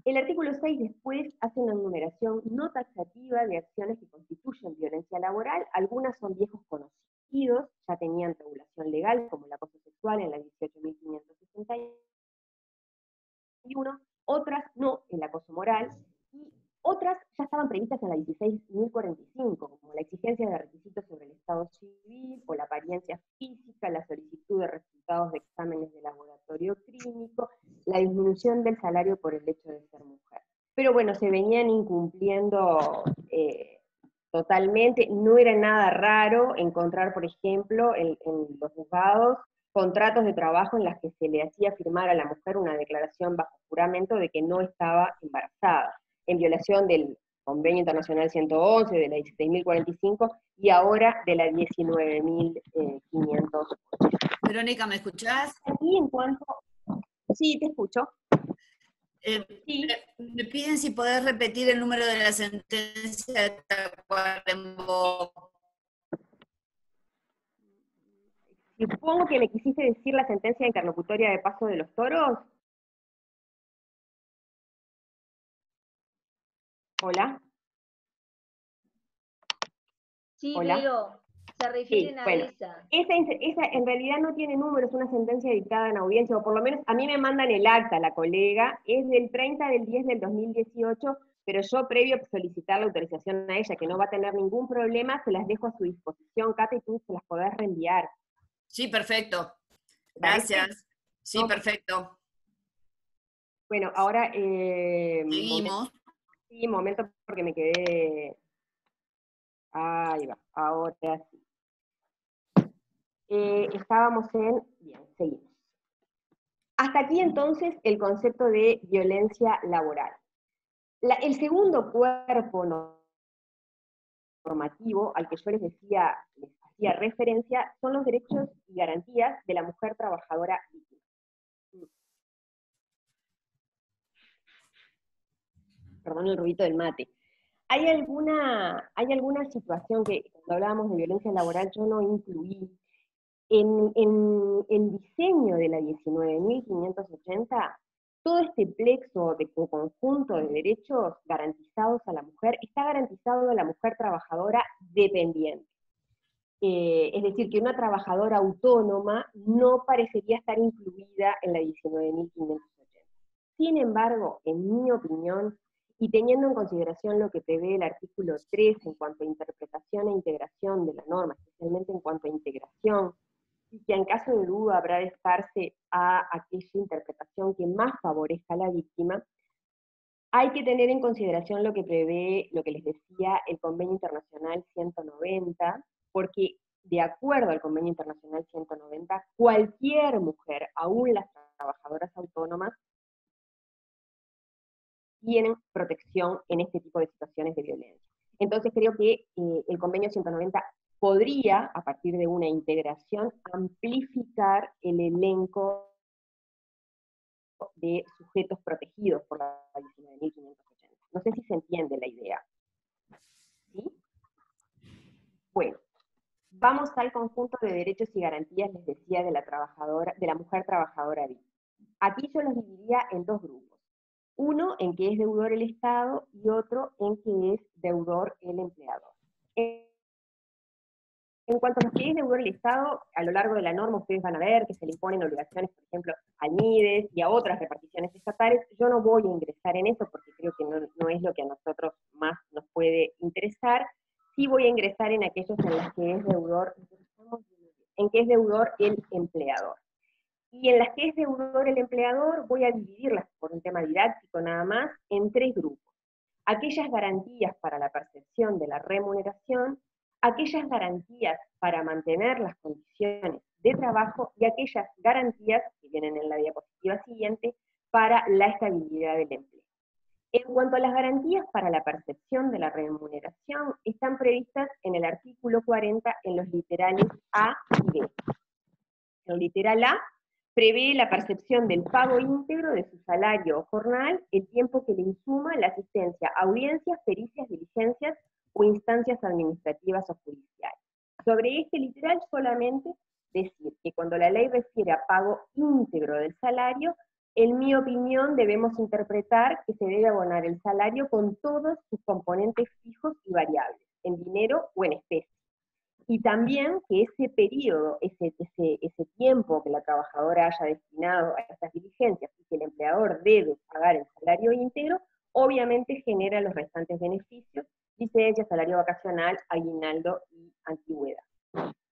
El artículo 6 después hace una enumeración no taxativa de acciones que constituyen violencia laboral. Algunas son viejos conocidos, ya tenían regulación legal, como el acoso sexual en la 18.561, otras no, el acoso moral, y otras ya estaban previstas en la 16.045, como la exigencia de requisitos sobre el estado civil, o la apariencia física, la solicitud de resultados de exámenes de laboratorio clínico, la disminución del salario por el hecho de ser mujer. Pero bueno, se venían incumpliendo totalmente. No era nada raro encontrar, por ejemplo, en los juzgados, contratos de trabajo en las que se le hacía firmar a la mujer una declaración bajo juramento de que no estaba embarazada, en violación del Convenio Internacional 111, de la 16.045, y ahora de la 19.508. Verónica, ¿me escuchás? Y en cuanto... Sí, te escucho. Sí. Me piden si podés repetir el número de la sentencia de Tacuarembó. Supongo que me quisiste decir la sentencia interlocutoria de Paso de los Toros. ¿Hola? Sí, ¿Hola? pero se refieren a bueno, esa. Esa en realidad no tiene número, es una sentencia dictada en audiencia, o por lo menos a mí me mandan el acta, la colega, es del 30 del 10 del 2018, pero yo previo a solicitar la autorización a ella, que no va a tener ningún problema, se las dejo a su disposición, Cata, y tú se las podés reenviar. Sí, perfecto. ¿Te parece? Gracias. Sí, No, perfecto. Bueno, ahora, Seguimos. sí, momento porque me quedé, ahí va, ahora sí. Estábamos en, bien, seguimos. Hasta aquí entonces el concepto de violencia laboral. El segundo cuerpo normativo al que yo les hacía referencia son los derechos y garantías de la mujer trabajadora víctima. Perdón el ruido del mate. ¿Hay alguna situación que cuando hablábamos de violencia laboral yo no incluí? En el diseño de la 19.580, todo este plexo de conjunto de derechos garantizados a la mujer está garantizado a la mujer trabajadora dependiente. Es decir, que una trabajadora autónoma no parecería estar incluida en la 19.580. Sin embargo, en mi opinión, y teniendo en consideración lo que prevé el artículo 3 en cuanto a interpretación e integración de la norma, especialmente en cuanto a integración, y que en caso de duda habrá de estarse a aquella interpretación que más favorezca a la víctima, hay que tener en consideración lo que prevé, lo que les decía, el Convenio Internacional 190, porque de acuerdo al Convenio Internacional 190, cualquier mujer, aún las trabajadoras autónomas, tienen protección en este tipo de situaciones de violencia. Entonces creo que el Convenio 190 podría, a partir de una integración, amplificar el elenco de sujetos protegidos por la 19.580. No sé si se entiende la idea. ¿Sí? Bueno, vamos al conjunto de derechos y garantías, les decía, de la mujer trabajadora víctima. Aquí yo los dividiría en dos grupos. Uno en que es deudor el Estado y otro en que es deudor el empleador. En cuanto a los que es deudor el Estado, a lo largo de la norma ustedes van a ver que se le imponen obligaciones, por ejemplo, al MIDES y a otras reparticiones estatales. Yo no voy a ingresar en eso porque creo que no es lo que a nosotros más nos puede interesar. Sí voy a ingresar en aquellos en los que es deudor, el empleador. Y en las que es deudor el empleador voy a dividirlas por un tema didáctico nada más en tres grupos. Aquellas garantías para la percepción de la remuneración, aquellas garantías para mantener las condiciones de trabajo y aquellas garantías, que vienen en la diapositiva siguiente, para la estabilidad del empleo. En cuanto a las garantías para la percepción de la remuneración, están previstas en el artículo 40 en los literales A y B. El literal A prevé la percepción del pago íntegro de su salario o jornal el tiempo que le insuma la asistencia a audiencias, pericias, diligencias o instancias administrativas o judiciales. Sobre este literal solamente decir que cuando la ley refiere a pago íntegro del salario, en mi opinión debemos interpretar que se debe abonar el salario con todos sus componentes fijos y variables, en dinero o en especie. Y también que ese periodo, ese tiempo que la trabajadora haya destinado a estas diligencias y que el empleador debe pagar el salario íntegro, obviamente genera los restantes beneficios, licencia, salario vacacional, aguinaldo y antigüedad.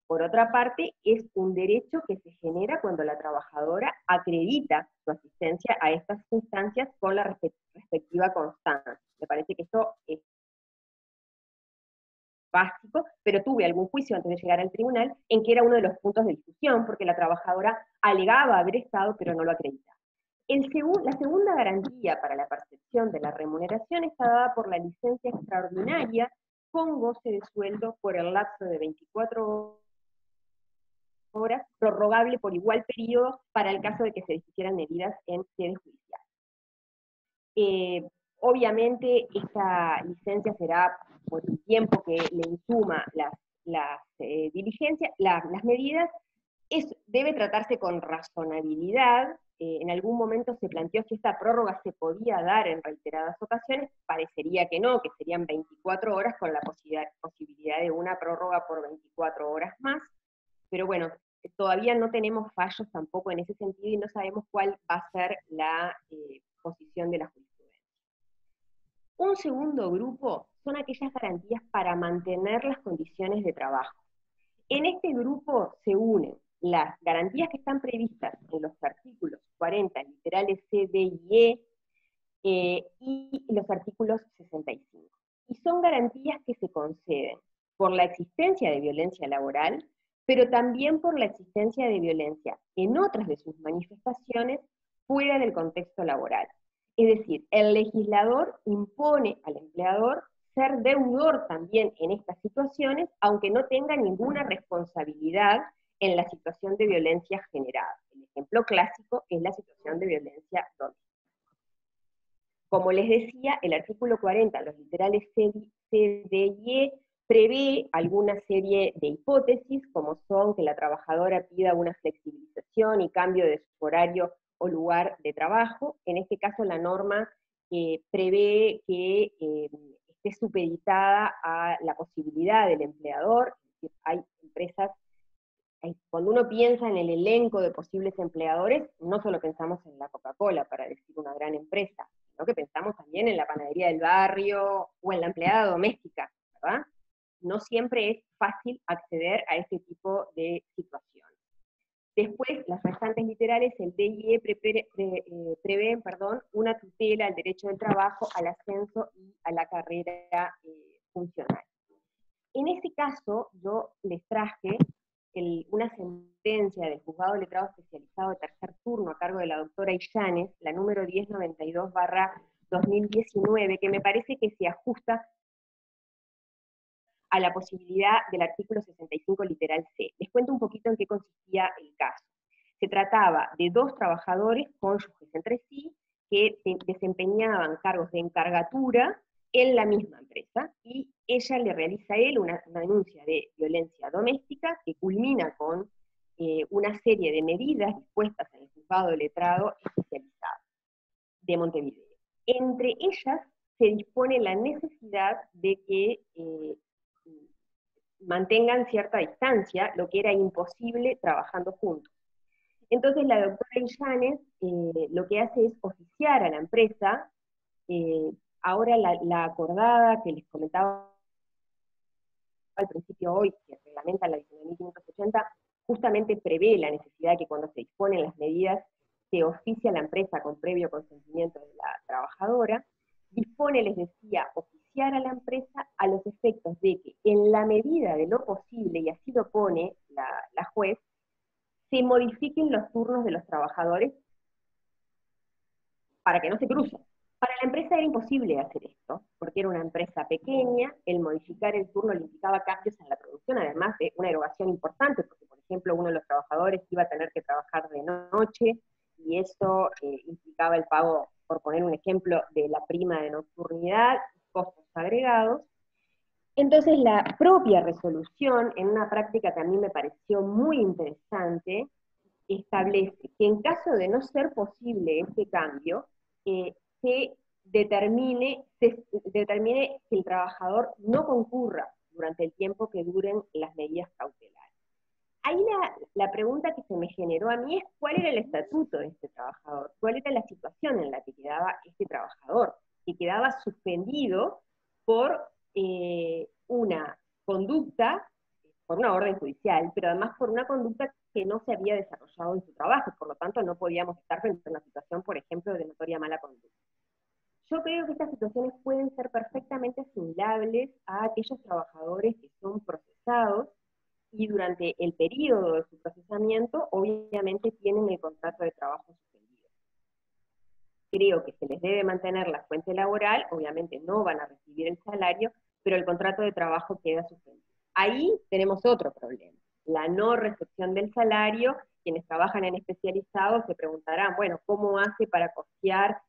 Por otra parte, es un derecho que se genera cuando la trabajadora acredita su asistencia a estas instancias con la respectiva constancia. Me parece que esto es básico, pero tuve algún juicio antes de llegar al tribunal en que era uno de los puntos de discusión, porque la trabajadora alegaba haber estado, pero no lo acreditaba. La segunda garantía para la percepción de la remuneración está dada por la licencia extraordinaria con goce de sueldo por el lapso de 24 horas, prorrogable por igual periodo para el caso de que se discutieran medidas en sede judicial. Obviamente esta licencia será por el tiempo que le insuma las diligencias, las medidas, debe tratarse con razonabilidad. En algún momento se planteó si esta prórroga se podía dar en reiteradas ocasiones, parecería que no, que serían 24 horas con la posibilidad de una prórroga por 24 horas más, pero bueno, todavía no tenemos fallos tampoco en ese sentido y no sabemos cuál va a ser la posición de la jurisprudencia. Un segundo grupo son aquellas garantías para mantener las condiciones de trabajo. En este grupo se unen las garantías que están previstas en los artículos 40, literales C, D y E, y los artículos 65. Y son garantías que se conceden por la existencia de violencia laboral, pero también por la existencia de violencia en otras de sus manifestaciones fuera del contexto laboral. Es decir, el legislador impone al empleador ser deudor también en estas situaciones, aunque no tenga ninguna responsabilidad en la situación de violencia generada. El ejemplo clásico es la situación de violencia doméstica. Como les decía, el artículo 40, los literales C, D y E, prevé alguna serie de hipótesis, como son que la trabajadora pida una flexibilización y cambio de su horario o lugar de trabajo. En este caso la norma prevé que esté supeditada a la posibilidad del empleador. Hay empresas, cuando uno piensa en el elenco de posibles empleadores, no solo pensamos en la Coca-Cola, para decir una gran empresa, sino que pensamos también en la panadería del barrio o en la empleada doméstica, ¿verdad? No siempre es fácil acceder a este tipo de situación. Después, las restantes literales, el D y E prevén una tutela al derecho del trabajo, al ascenso y a la carrera funcional. En este caso, yo les traje una sentencia del Juzgado de Letrado Especializado de Tercer Turno a cargo de la doctora Illanes, la número 1092/2019, que me parece que se ajusta a la posibilidad del artículo 65 literal C. Les cuento un poquito en qué consistía el caso. Se trataba de dos trabajadores cónyuges entre sí que desempeñaban cargos de encargatura en la misma empresa, y ella le realiza a él una denuncia de violencia doméstica que culmina con una serie de medidas dispuestas en el Juzgado de Letrado Especializado de Montevideo. Entre ellas se dispone la necesidad de que mantengan cierta distancia, lo que era imposible trabajando juntos. Entonces la doctora Illanes lo que hace es oficiar a la empresa. Ahora la acordada que les comentaba al principio hoy, que reglamenta la 19.580, justamente prevé la necesidad de que cuando se disponen las medidas se oficie a la empresa con previo consentimiento de la trabajadora. Dispone, les decía, oficiar a la empresa a los efectos de que, en la medida de lo posible, y así lo pone la juez, se modifiquen los turnos de los trabajadores para que no se crucen. Para la empresa era imposible hacer esto, porque era una empresa pequeña, el modificar el turno le implicaba cambios en la producción, además de una erogación importante, porque por ejemplo uno de los trabajadores iba a tener que trabajar de noche, y eso implicaba el pago, por poner un ejemplo, de la prima de nocturnidad, costos agregados. Entonces la propia resolución, en una práctica que a mí me pareció muy interesante, establece que en caso de no ser posible este cambio, se determine que el trabajador no concurra durante el tiempo que duren las medidas cautelares. Ahí la pregunta que se me generó a mí es cuál era el estatuto de este trabajador, cuál era la situación en la que quedaba este trabajador, que quedaba suspendido por una conducta, por una orden judicial, pero además por una conducta que no se había desarrollado en su trabajo, por lo tanto no podíamos estar frente a una situación, por ejemplo, de notoria mala conducta. Yo creo que estas situaciones pueden ser perfectamente asimilables a aquellos trabajadores que son procesados y durante el periodo de su procesamiento obviamente tienen el contrato de trabajo suspendido. Creo que se les debe mantener la fuente laboral, obviamente no van a recibir el salario, pero el contrato de trabajo queda suspendido. Ahí tenemos otro problema, la no recepción del salario. Quienes trabajan en especializados se preguntarán, bueno, ¿cómo hace para costear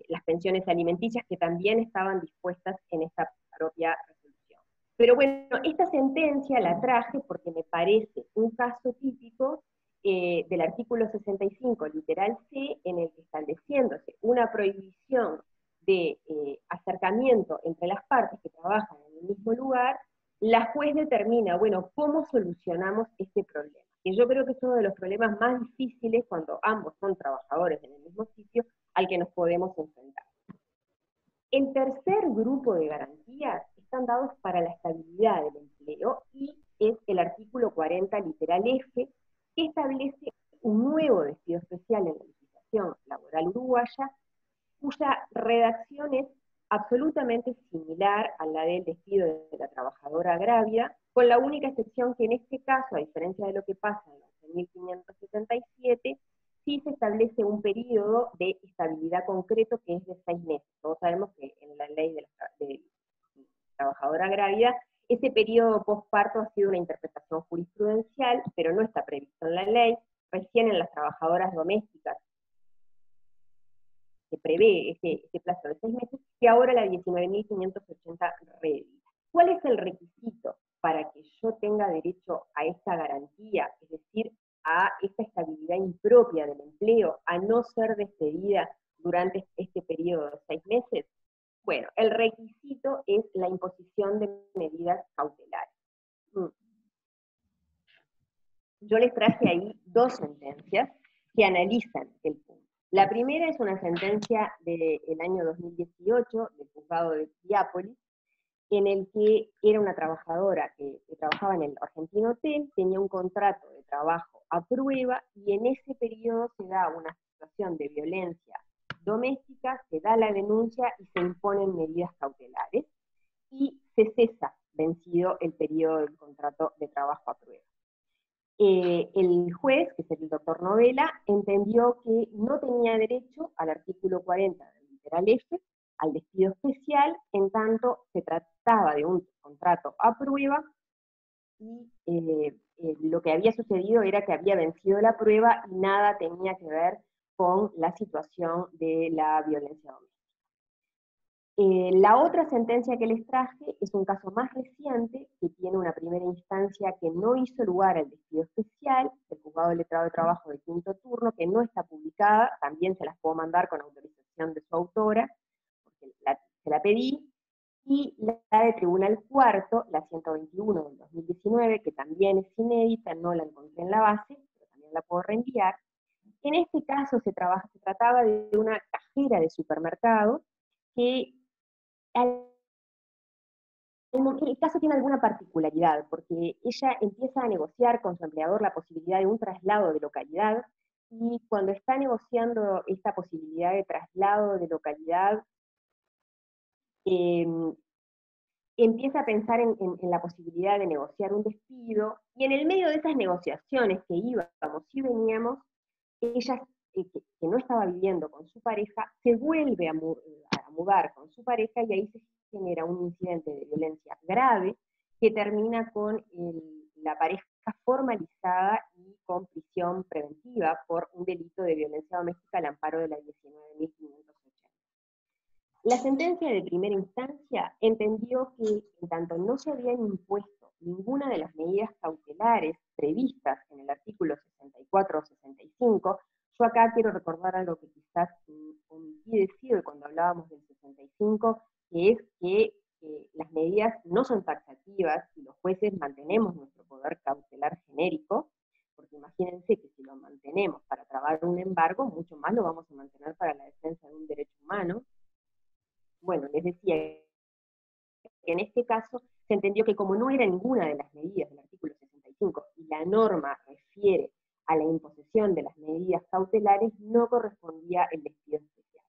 las pensiones alimenticias que también estaban dispuestas en esta propia resolución? Pero bueno, esta sentencia la traje porque me parece un caso típico del artículo 65, literal C, en el que, estableciéndose una prohibición de acercamiento entre las partes que trabajan en el mismo lugar, la juez determina, bueno, ¿cómo solucionamos este problema? Que yo creo que es uno de los problemas más difíciles cuando ambos son trabajadores en el mismo sitio, al que nos podemos enfrentar. El tercer grupo de garantías están dados para la estabilidad del empleo, y es el artículo 40, literal F, que establece un nuevo despido especial en la legislación laboral uruguaya, cuya redacción es absolutamente similar a la del despido de la trabajadora agravia, con la única excepción que en este caso, a diferencia de lo que pasa en la 11.577, sí se establece un periodo de estabilidad concreto que es de 6 meses. Todos sabemos que en la ley de la trabajadora agravia, ese periodo posparto ha sido una interpretación jurisprudencial, pero no está previsto en la ley. Recién en las trabajadoras domésticas se prevé ese plazo de 6 meses, que ahora la 19.580 revisa. ¿Cuál es el requisito para que yo tenga derecho a esta garantía, es decir, a esta estabilidad impropia del empleo, a no ser despedida durante este periodo de 6 meses? Bueno, el requisito es la imposición de medidas cautelares. Yo les traje ahí 2 sentencias que analizan el punto. La primera es una sentencia del año 2018 del juzgado de Diápolis, en el que era una trabajadora que trabajaba en el Argentino Hotel, tenía un contrato de trabajo a prueba, y en ese periodo se da una situación de violencia doméstica, se da la denuncia y se imponen medidas cautelares, y se cesa vencido el periodo del contrato de trabajo a prueba. El juez, que es el doctor Novela, entendió que no tenía derecho al artículo 40 del literal F, al despido especial, en tanto se trataba de un contrato a prueba, y lo que había sucedido era que había vencido la prueba y nada tenía que ver con la situación de la violencia doméstica. La otra sentencia que les traje es un caso más reciente, que tiene una primera instancia que no hizo lugar al despido especial, del juzgado de letrado de trabajo de quinto turno, que no está publicada, también se las puedo mandar con autorización de su autora, porque se la pedí, y la de tribunal cuarto, la 121 del 2019, que también es inédita, no la encontré en la base, pero también la puedo reenviar. En este caso se trataba de una cajera de supermercado que el caso tiene alguna particularidad, porque ella empieza a negociar con su empleador la posibilidad de un traslado de localidad, y cuando está negociando esta posibilidad de traslado de localidad, empieza a pensar en la posibilidad de negociar un despido, y en el medio de esas negociaciones que íbamos y veníamos, ella, que no estaba viviendo con su pareja, se vuelve a mudar con su pareja, y ahí se genera un incidente de violencia grave que termina con la pareja formalizada y con prisión preventiva por un delito de violencia doméstica al amparo de la 19.580. La sentencia de primera instancia entendió que, en tanto no se habían impuesto ninguna de las medidas cautelares previstas en el artículo 64 o 65, yo acá quiero recordar algo que quizás omití decir cuando hablábamos del 65, que es que las medidas no son taxativas y los jueces mantenemos nuestro poder cautelar genérico, porque imagínense que si lo mantenemos para trabar un embargo, mucho más lo vamos a mantener para la defensa de un derecho humano. Bueno, les decía que en este caso se entendió que como no era ninguna de las medidas del artículo 65 y la norma refiere a la imposición de las medidas cautelares, no correspondía el despido especial.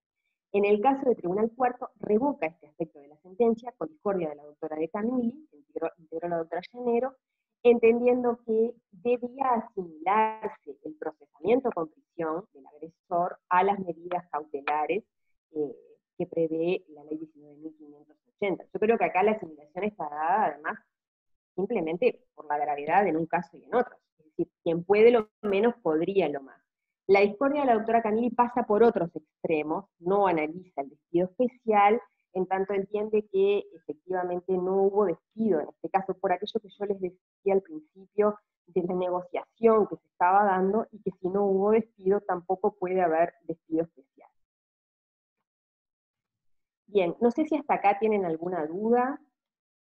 En el caso de Tribunal Cuarto, revoca este aspecto de la sentencia, con discordia de la doctora De Camilli, que integró la doctora Llanero, entendiendo que debía asimilarse el procesamiento con prisión del agresor a las medidas cautelares que prevé la ley 19.580. Yo creo que acá la asimilación está dada, además, simplemente por la gravedad en un caso y en otro. Es decir, quien puede lo menos podría lo más. La discordia de la doctora Camilli pasa por otros extremos, no analiza el despido especial, en tanto entiende que efectivamente no hubo despido, en este caso por aquello que yo les decía al principio de la negociación que se estaba dando, y que si no hubo despido tampoco puede haber despido especial. Bien, no sé si hasta acá tienen alguna duda,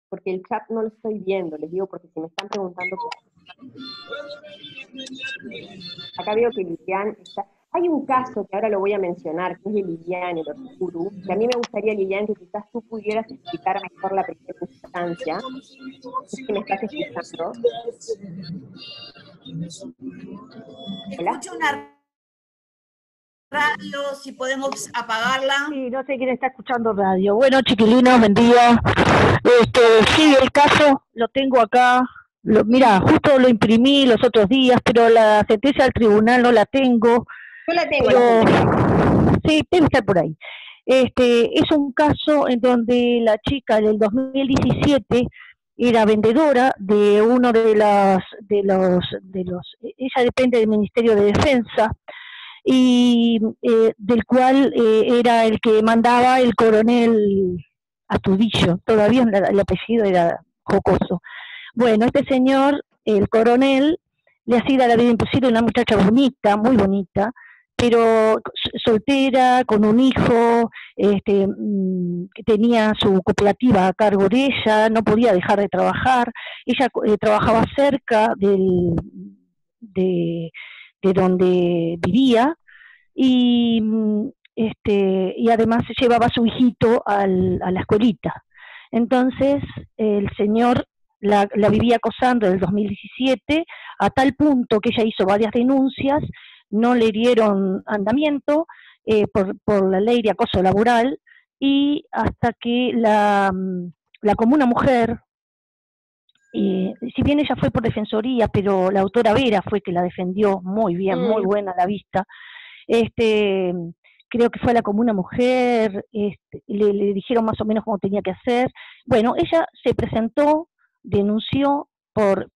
porque el chat no lo estoy viendo, les digo porque si me están preguntando... Acá veo que Lilian está... Hay un caso que ahora lo voy a mencionar, que es de Lilian Elorturu, que a mí me gustaría, Lilian, que quizás tú pudieras explicar mejor la primera instancia, es que me estás explicando. Hola. Escucho una radio, si podemos apagarla. Sí, no sé quién está escuchando radio. Bueno, chiquilinos, buen día. Sí, el caso lo tengo acá. Mira, justo lo imprimí los otros días, pero la sentencia del tribunal no la tengo. Yo la tengo, Pero la sentencia. sí, debe estar por ahí. Es un caso en donde la chica del 2017 era vendedora de uno ella depende del Ministerio de Defensa, y del cual era el que mandaba el coronel Astudillo, todavía el apellido era jocoso. Bueno, este señor, el coronel, le hacía la vida imposible a una muchacha bonita, muy bonita, pero soltera, con un hijo, que tenía su cooperativa a cargo de ella, no podía dejar de trabajar. Ella trabajaba cerca de, de donde vivía, y, y además se llevaba a su hijito a la escuelita. Entonces el señor la vivía acosando desde el 2017, a tal punto que ella hizo varias denuncias, no le dieron andamiento por la ley de acoso laboral, y hasta que la Comuna Mujer, si bien ella fue por defensoría, pero la autora Vera fue que la defendió muy bien, muy buena a la vista, creo que fue a la Comuna Mujer, le dijeron más o menos cómo tenía que hacer. Bueno, ella se presentó, denunció por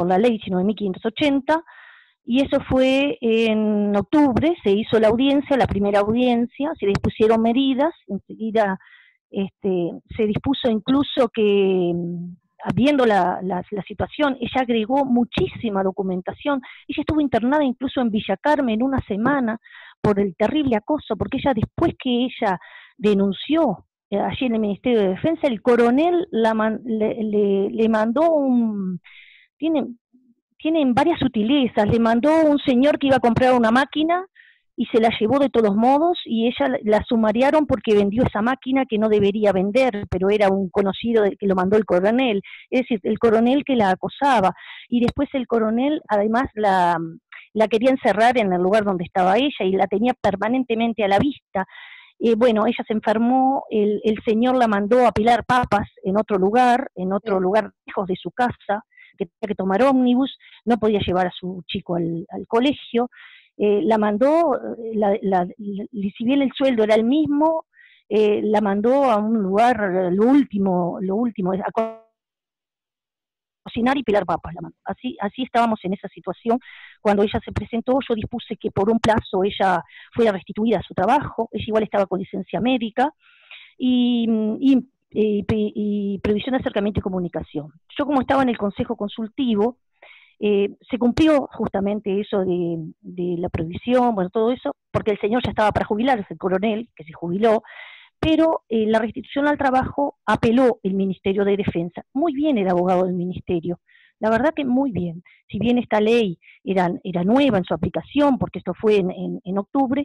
la ley 19.580, y eso fue en octubre. Se hizo la audiencia, la primera audiencia, se dispusieron medidas, enseguida se dispuso incluso que, viendo la situación, ella agregó muchísima documentación. Ella estuvo internada incluso en Villa Carmen una semana por el terrible acoso, porque ella, después que ella denunció allí en el Ministerio de Defensa, el coronel le mandó tienen varias sutilezas, le mandó un señor que iba a comprar una máquina y se la llevó de todos modos, y ella la sumariaron porque vendió esa máquina que no debería vender, pero era un conocido que lo mandó el coronel, es decir, el coronel que la acosaba. Y después el coronel además la quería encerrar en el lugar donde estaba ella y la tenía permanentemente a la vista. Bueno, ella se enfermó, el señor la mandó a pilar papas en otro lugar lejos de su casa, que tenía que tomar ómnibus, no podía llevar a su chico al colegio. La mandó, si bien el sueldo era el mismo, la mandó a un lugar, lo último, a cocinar y pilar papas. Así estábamos en esa situación. Cuando ella se presentó, yo dispuse que por un plazo ella fuera restituida a su trabajo. Ella igual estaba con licencia médica, y previsión de acercamiento y comunicación. Yo, como estaba en el Consejo Consultivo, se cumplió justamente eso de la prohibición, bueno, todo eso, porque el señor ya estaba para jubilarse, el coronel, que se jubiló, pero la restitución al trabajo apeló el Ministerio de Defensa. Muy bien el abogado del Ministerio, la verdad que muy bien. Si bien esta ley era nueva en su aplicación, porque esto fue en octubre,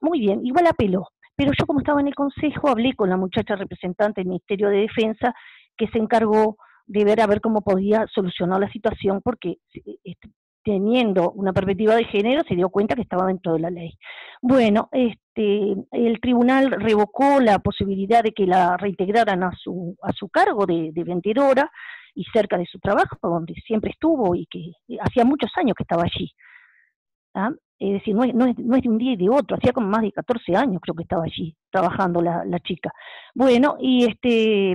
muy bien, igual apeló. Pero yo, como estaba en el Consejo, hablé con la muchacha representante del Ministerio de Defensa, que se encargó de ver a ver cómo podía solucionar la situación, porque teniendo una perspectiva de género se dio cuenta que estaba dentro de la ley. Bueno, el tribunal revocó la posibilidad de que la reintegraran a su cargo de vendedora y cerca de su trabajo, donde siempre estuvo y que hacía muchos años que estaba allí. ¿Ah? Es decir, no es de un día y de otro, hacía como más de 14 años creo que estaba allí trabajando la chica. Bueno,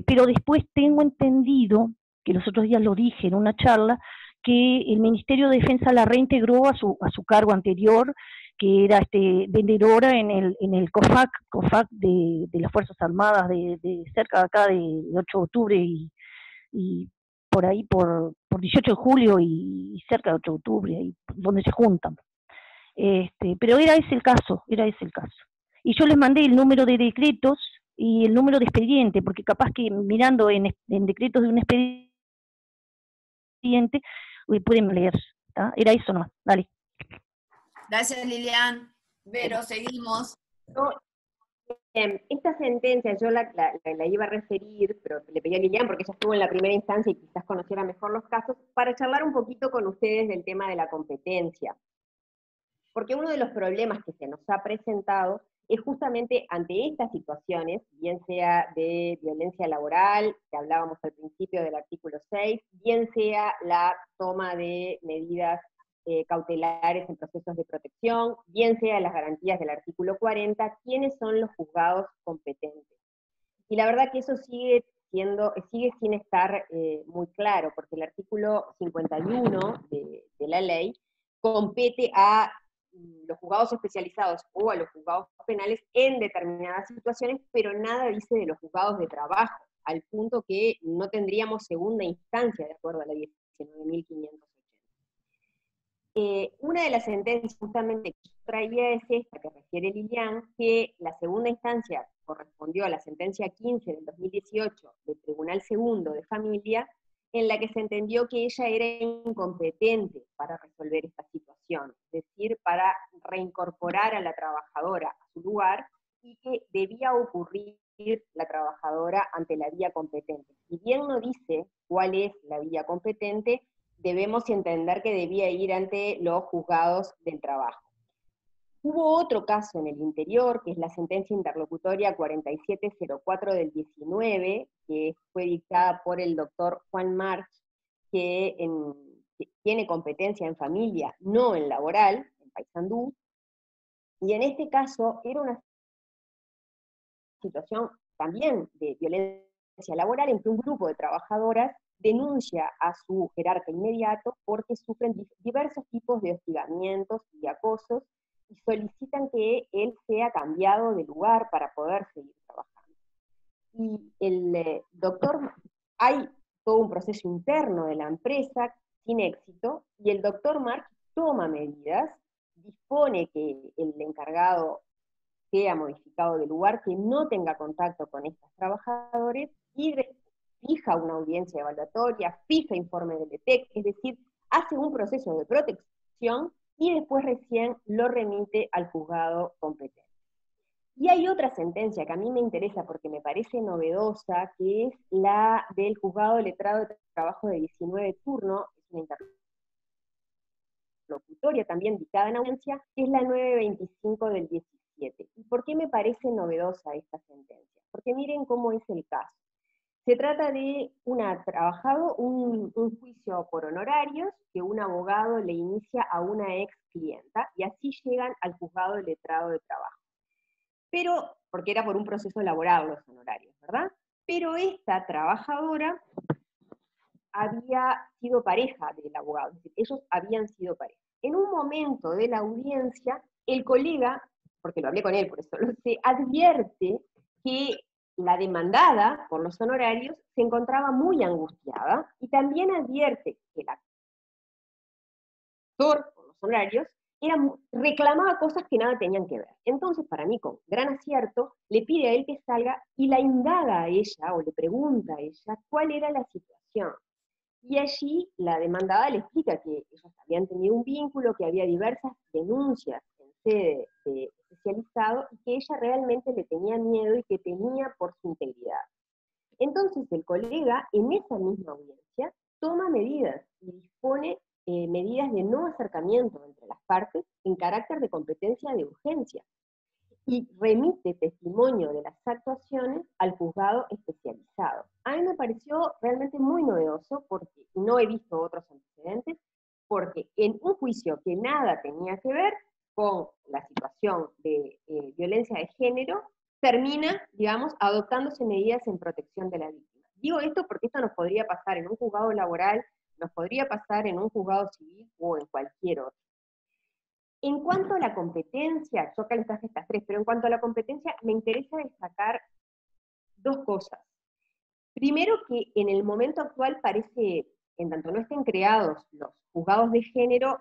pero después tengo entendido, que los otros días lo dije en una charla, que el Ministerio de Defensa la reintegró a su cargo anterior, que era vendedora en el COFAC de las Fuerzas Armadas de cerca de acá, de 8 de octubre y por ahí por 18 de julio y cerca de 8 de octubre, ahí, donde se juntan. Pero era ese el caso. Y yo les mandé el número de decretos y el número de expediente, porque capaz que mirando en decretos de un expediente pueden leer. ¿Tá? Era eso nomás. Dale. Gracias, Lilian. Vero, seguimos. Bien, esta sentencia yo la iba a referir, pero le pedí a Lilian porque ella estuvo en la primera instancia y quizás conociera mejor los casos, para charlar un poquito con ustedes del tema de la competencia. Porque uno de los problemas que se nos ha presentado es justamente ante estas situaciones, bien sea de violencia laboral, que hablábamos al principio del artículo 6, bien sea la toma de medidas cautelares en procesos de protección, bien sea las garantías del artículo 40, ¿quiénes son los juzgados competentes? Y la verdad que eso sigue sin estar muy claro, porque el artículo 51 de la ley compete a los juzgados especializados o a los juzgados penales en determinadas situaciones, pero nada dice de los juzgados de trabajo, al punto que no tendríamos segunda instancia de acuerdo a la 19.580. Una de las sentencias justamente que yo traía es esta que refiere Lilian, que la segunda instancia correspondió a la sentencia 15 del 2018 del Tribunal Segundo de Familia, en la que se entendió que ella era incompetente para resolver esta situación, es decir, para reincorporar a la trabajadora a su lugar, y que debía ocurrir la trabajadora ante la vía competente. Si bien no dice cuál es la vía competente, debemos entender que debía ir ante los juzgados del trabajo. Hubo otro caso en el interior, que es la sentencia interlocutoria 4704 del 19, que fue dictada por el doctor Juan March, que tiene competencia en familia, no en laboral, en Paysandú, y en este caso era una situación también de violencia laboral, en que un grupo de trabajadoras denuncia a su jerarca inmediato porque sufren diversos tipos de hostigamientos y acosos, y solicitan que él sea cambiado de lugar para poder seguir trabajando. Y el doctor, hay todo un proceso interno de la empresa sin éxito, y el doctor March toma medidas, dispone que el encargado sea modificado de lugar, que no tenga contacto con estos trabajadores, y fija una audiencia evaluatoria, fija informe del ETEC, es decir, hace un proceso de protección y después recién lo remite al juzgado competente. Y hay otra sentencia que a mí me interesa porque me parece novedosa, que es la del juzgado letrado de trabajo de 19 turno, es una interlocutoria también dictada en audiencia, que es la 925 del 17. ¿Y por qué me parece novedosa esta sentencia? Porque miren cómo es el caso. Se trata de un juicio por honorarios que un abogado le inicia a una ex clienta, y así llegan al juzgado de letrado de trabajo. Pero, porque era por un proceso laboral los honorarios, ¿verdad? Pero esta trabajadora había sido pareja del abogado, es decir, ellos habían sido pareja. En un momento de la audiencia, el colega, porque lo hablé con él, por eso lo sé, advierte que la demandada por los honorarios se encontraba muy angustiada, y también advierte que el actor por los honorarios reclamaba cosas que nada tenían que ver. Entonces, para mí, con gran acierto, le pide a él que salga y la indaga a ella, o le pregunta a ella, cuál era la situación. Y allí la demandada le explica que ellos habían tenido un vínculo, que había diversas denuncias en sede de especializado, y que ella realmente le tenía miedo y que temía por su integridad. Entonces el colega, en esa misma audiencia, toma medidas y dispone medidas de no acercamiento entre las partes en carácter de competencia de urgencia, y remite testimonio de las actuaciones al juzgado especializado. A mí me pareció realmente muy novedoso, porque no he visto otros antecedentes, porque en un juicio que nada tenía que ver con la situación de violencia de género, termina, digamos, adoptándose medidas en protección de la víctima. Digo esto porque esto nos podría pasar en un juzgado laboral, nos podría pasar en un juzgado civil o en cualquier otro. En cuanto a la competencia, yo acá les traje estas tres, pero en cuanto a la competencia me interesa destacar dos cosas. Primero, que en el momento actual parece, en tanto no estén creados los juzgados de género,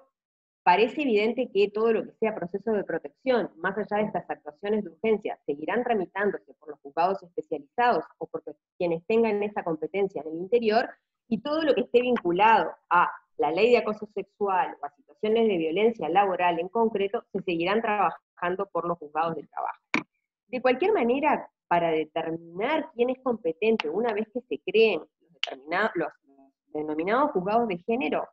parece evidente que todo lo que sea proceso de protección, más allá de estas actuaciones de urgencia, seguirán tramitándose por los juzgados especializados o por quienes tengan esa competencia en el interior, y todo lo que esté vinculado a la ley de acoso sexual o a situaciones de violencia laboral en concreto, se seguirán trabajando por los juzgados de trabajo. De cualquier manera, para determinar quién es competente, una vez que se creen los denominados juzgados de género,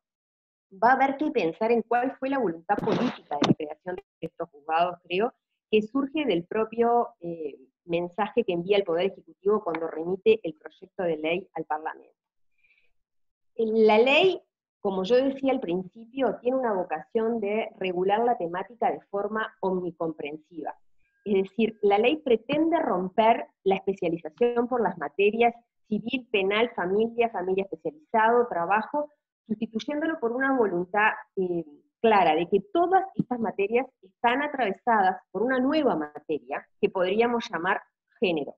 va a haber que pensar en cuál fue la voluntad política de la creación de estos juzgados, creo, que surge del propio mensaje que envía el Poder Ejecutivo cuando remite el proyecto de ley al Parlamento. La ley, como yo decía al principio, tiene una vocación de regular la temática de forma omnicomprensiva. Es decir, la ley pretende romper la especialización por las materias civil, penal, familia especializado, trabajo, sustituyéndolo por una voluntad clara de que todas estas materias están atravesadas por una nueva materia que podríamos llamar género,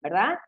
¿verdad?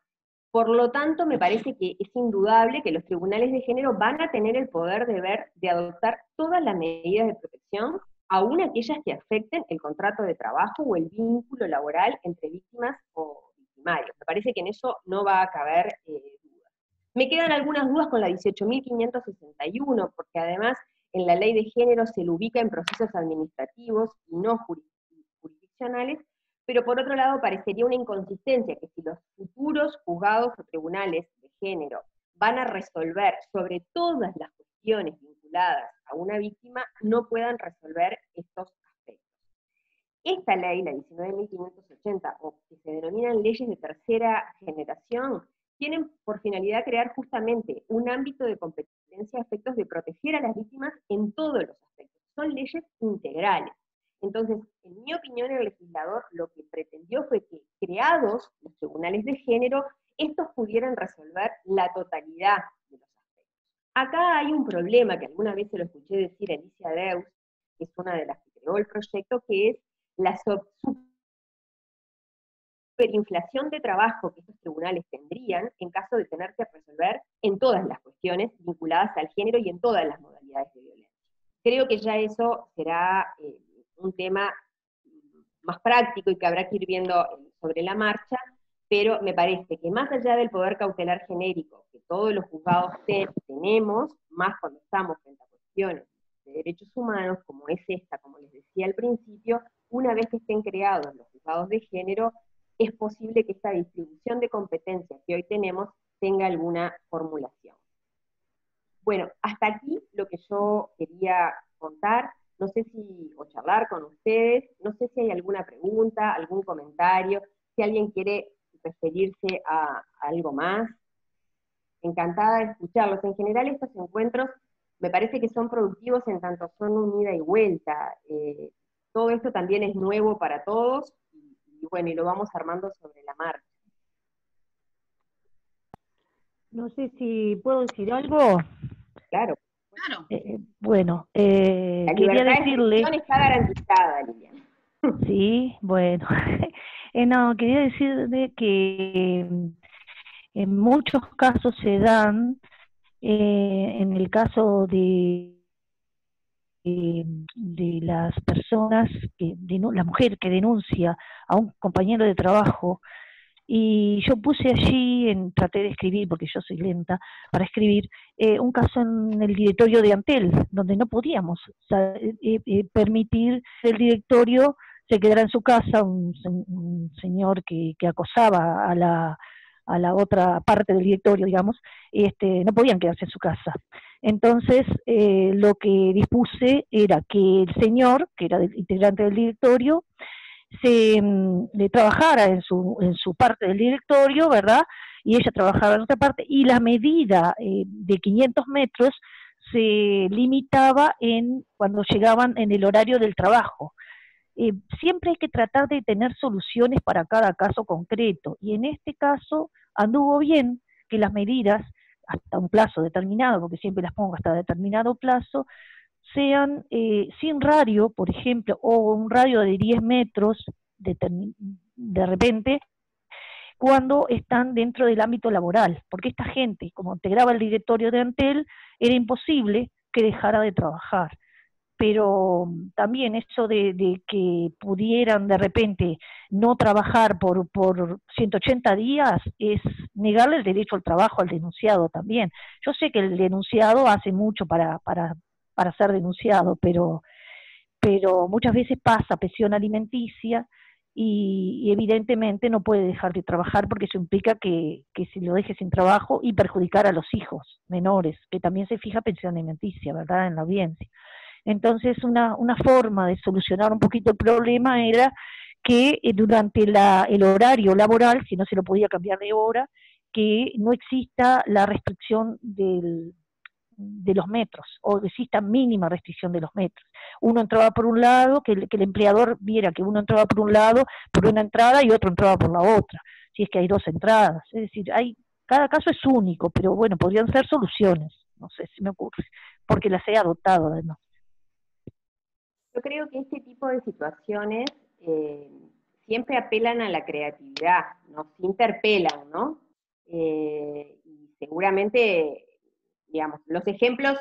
Por lo tanto, me parece que es indudable que los tribunales de género van a tener el poder de adoptar todas las medidas de protección, aún aquellas que afecten el contrato de trabajo o el vínculo laboral entre víctimas o victimarios. Me parece que en eso no va a caber dudas. Me quedan algunas dudas con la 18.561, porque además en la ley de género se lo ubica en procesos administrativos y no jurisdiccionales, pero por otro lado parecería una inconsistencia que si los futuros juzgados o tribunales de género van a resolver sobre todas las cuestiones vinculadas a una víctima, no puedan resolver estos aspectos. Esta ley, la 19.580, o que se denominan leyes de tercera generación, tienen por finalidad crear justamente un ámbito de competencia a efectos de proteger a las víctimas en todos los aspectos. Son leyes integrales. Entonces, en mi opinión, el legislador lo que pretendió fue que, creados los tribunales de género, estos pudieran resolver la totalidad de los aspectos. Acá hay un problema que alguna vez se lo escuché decir a Alicia Deus, que es una de las que creó el proyecto, que es la superinflación de trabajo que estos tribunales tendrían en caso de tener que resolver en todas las cuestiones vinculadas al género y en todas las modalidades de violencia. Creo que ya eso será un tema más práctico y que habrá que ir viendo sobre la marcha, pero me parece que más allá del poder cautelar genérico que todos los juzgados tenemos, más cuando estamos frente a cuestiones de derechos humanos, como es esta, como les decía al principio, una vez que estén creados los juzgados de género, es posible que esta distribución de competencias que hoy tenemos tenga alguna formulación. Bueno, hasta aquí lo que yo quería contar. No sé si, o charlar con ustedes, no sé si hay alguna pregunta, algún comentario, si alguien quiere referirse a algo más. Encantada de escucharlos. En general estos encuentros me parece que son productivos en tanto son un ida y vuelta. Todo esto también es nuevo para todos, y bueno, y lo vamos armando sobre la marcha. No sé si puedo decir algo. Claro. Claro. Bueno, La quería libertad decirle... de expresión está garantizada, Liliana. Sí, bueno. No, quería decirle que en muchos casos se dan, en el caso de las personas, la mujer que denuncia a un compañero de trabajo, y yo puse allí, traté de escribir, porque yo soy lenta para escribir, un caso en el directorio de Antel, donde no podíamos permitir que el directorio se quedara en su casa, un señor que acosaba a la otra parte del directorio, digamos, no podían quedarse en su casa. Entonces, lo que dispuse era que el señor, que era integrante del directorio, trabajara en su parte del directorio, ¿verdad? Y ella trabajaba en otra parte, y la medida de 500 metros se limitaba cuando llegaban en el horario del trabajo. Siempre hay que tratar de tener soluciones para cada caso concreto, y en este caso anduvo bien que las medidas, hasta un plazo determinado, porque siempre las pongo hasta determinado plazo, sean sin radio, por ejemplo, o un radio de 10 metros de repente, cuando están dentro del ámbito laboral, porque esta gente, como integraba el directorio de Antel, era imposible que dejara de trabajar. Pero también eso de que pudieran de repente no trabajar por 180 días es negarle el derecho al trabajo al denunciado también. Yo sé que el denunciado hace mucho para ser denunciado, pero muchas veces pasa presión alimenticia y evidentemente no puede dejar de trabajar porque eso implica que se lo deje sin trabajo y perjudicar a los hijos menores, que también se fija pensión alimenticia, ¿verdad?, en la audiencia. Entonces, una forma de solucionar un poquito el problema era que durante el horario laboral, si no se lo podía cambiar de hora, que no exista la restricción de los metros, o exista mínima restricción de los metros. Uno entraba por un lado, que el empleador viera que uno entraba por un lado, por una entrada, y otro entraba por la otra, si es que hay dos entradas. Es decir, cada caso es único, pero bueno, podrían ser soluciones, no sé si me ocurre, porque las he adoptado además. Yo creo que este tipo de situaciones siempre apelan a la creatividad, nos interpelan, ¿no? Y seguramente, digamos, los ejemplos,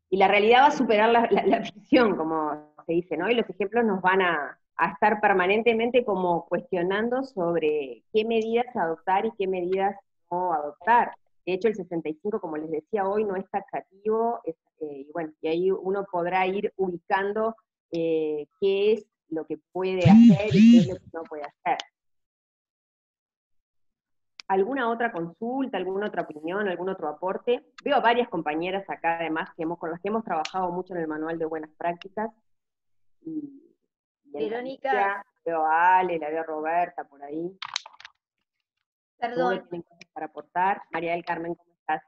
y la realidad va a superar la ficción, como se dice, ¿no? Y los ejemplos nos van a estar permanentemente como cuestionando sobre qué medidas adoptar y qué medidas no adoptar. De hecho, el 65, como les decía hoy, no es taxativo, y bueno, y ahí uno podrá ir ubicando qué es lo que puede hacer y qué es lo que no puede hacer. ¿Alguna otra consulta, alguna otra opinión, algún otro aporte? Veo a varias compañeras acá, además, con las que hemos trabajado mucho en el Manual de Buenas Prácticas. Y Verónica. Veo a Ale, la veo a Roberta por ahí. Perdón. Todos tienen cosas para aportar. María del Carmen, ¿cómo estás?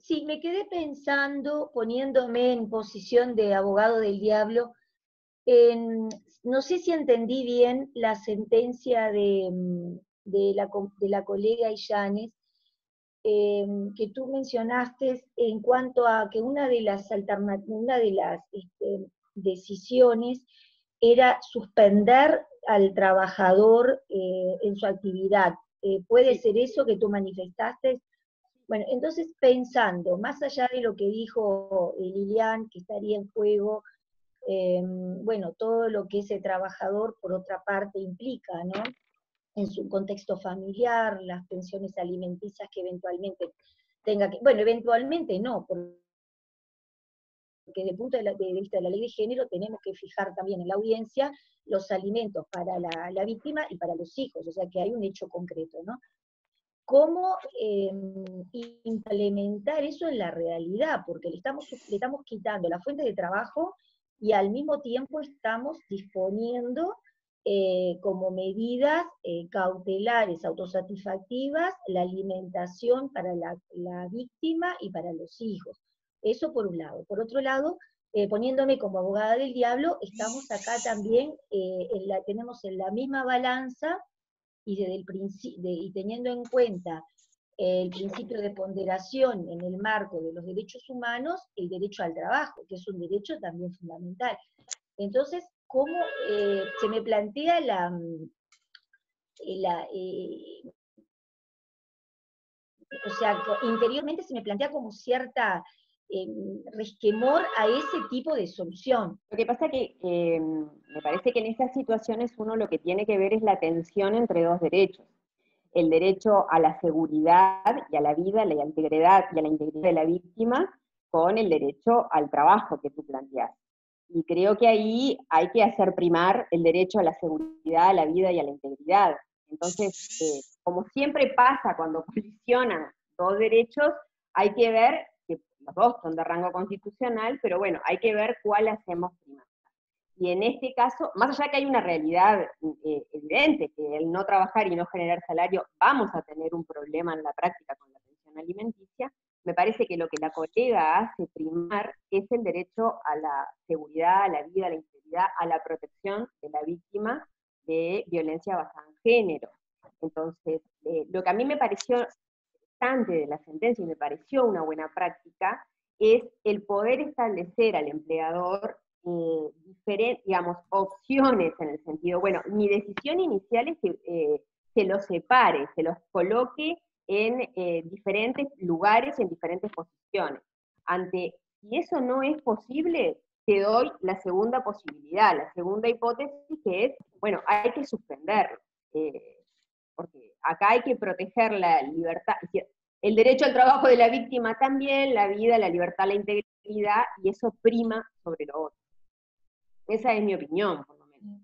Sí, me quedé pensando, poniéndome en posición de abogado del diablo, no sé si entendí bien la sentencia de la colega Illanes, que tú mencionaste en cuanto a que una de las decisiones era suspender al trabajador en su actividad. ¿Puede ser eso que tú manifestaste? Bueno, entonces pensando, más allá de lo que dijo Lilian, que estaría en juego, bueno, todo lo que ese trabajador, por otra parte, implica, ¿no? En su contexto familiar, las pensiones alimenticias que eventualmente tenga que, bueno, eventualmente no, porque desde el punto de vista de la ley de género tenemos que fijar también en la audiencia los alimentos para la víctima y para los hijos, o sea que hay un hecho concreto, ¿no? ¿Cómo implementar eso en la realidad? Porque le estamos quitando la fuente de trabajo y al mismo tiempo estamos disponiendo como medidas cautelares, autosatisfactivas, la alimentación para la víctima y para los hijos. Eso por un lado. Por otro lado, poniéndome como abogada del diablo, estamos acá también, tenemos en la misma balanza, y, y teniendo en cuenta el principio de ponderación en el marco de los derechos humanos, el derecho al trabajo, que es un derecho también fundamental. Entonces, ¿cómo se me plantea o sea, interiormente se me plantea como cierta resquemor a ese tipo de solución? Lo que pasa que me parece que en estas situaciones uno lo que tiene que ver es la tensión entre dos derechos. El derecho a la seguridad y a la vida, a la integridad y a la integridad de la víctima, con el derecho al trabajo que tú planteas. Y creo que ahí hay que hacer primar el derecho a la seguridad, a la vida y a la integridad. Entonces, como siempre pasa cuando colisionan dos derechos, hay que ver, que los dos son de rango constitucional, pero bueno, hay que ver cuál hacemos primar. Y en este caso, más allá que hay una realidad evidente, que el no trabajar y no generar salario, vamos a tener un problema en la práctica con la pensión alimenticia, me parece que lo que la colega hace primar es el derecho a la seguridad, a la vida, a la integridad, a la protección de la víctima de violencia basada en género. Entonces, lo que a mí me pareció interesante de la sentencia y me pareció una buena práctica es el poder establecer al empleador diferentes, digamos, opciones en el sentido, bueno, mi decisión inicial es que se los separe, se los coloque en diferentes lugares, en diferentes posiciones. Si eso no es posible, te doy la segunda posibilidad, la segunda hipótesis, que es, bueno, hay que suspenderlo, porque acá hay que proteger la libertad, es decir, el derecho al trabajo de la víctima también, la vida, la libertad, la integridad, y eso prima sobre lo otro. Esa es mi opinión, por lo menos.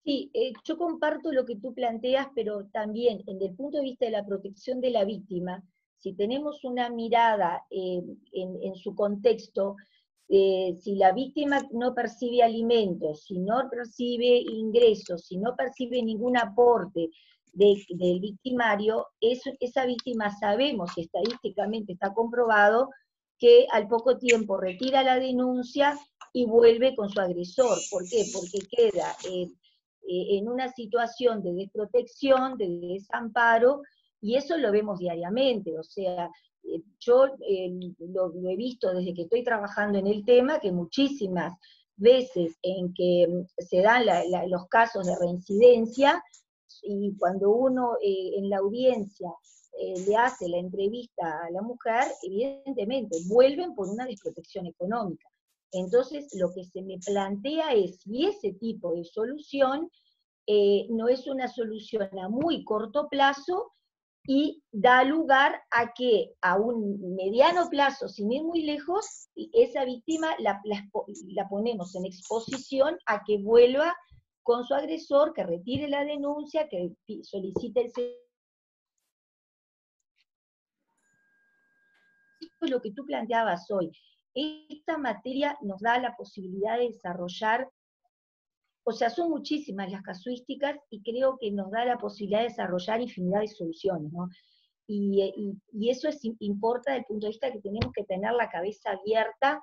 Sí, yo comparto lo que tú planteas, pero también desde el punto de vista de la protección de la víctima, si tenemos una mirada en su contexto, si la víctima no percibe alimentos, si no percibe ingresos, si no percibe ningún aporte del victimario, esa víctima sabemos, y estadísticamente está comprobado, que al poco tiempo retira la denuncia y vuelve con su agresor. ¿Por qué? Porque queda en una situación de desprotección, de desamparo, y eso lo vemos diariamente. O sea, yo lo he visto desde que estoy trabajando en el tema, que muchísimas veces en que se dan los casos de reincidencia, y cuando uno en la audiencia le hace la entrevista a la mujer, evidentemente vuelven por una desprotección económica. Entonces, lo que se me plantea es si ese tipo de solución no es una solución a muy corto plazo y da lugar a que a un mediano plazo, sin ir muy lejos, esa víctima la ponemos en exposición a que vuelva con su agresor, que retire la denuncia, que solicite el seguro. Lo que tú planteabas hoy, esta materia nos da la posibilidad de desarrollar, o sea, son muchísimas las casuísticas y creo que nos da la posibilidad de desarrollar infinidad de soluciones, ¿no? Y eso importa desde el punto de vista que tenemos que tener la cabeza abierta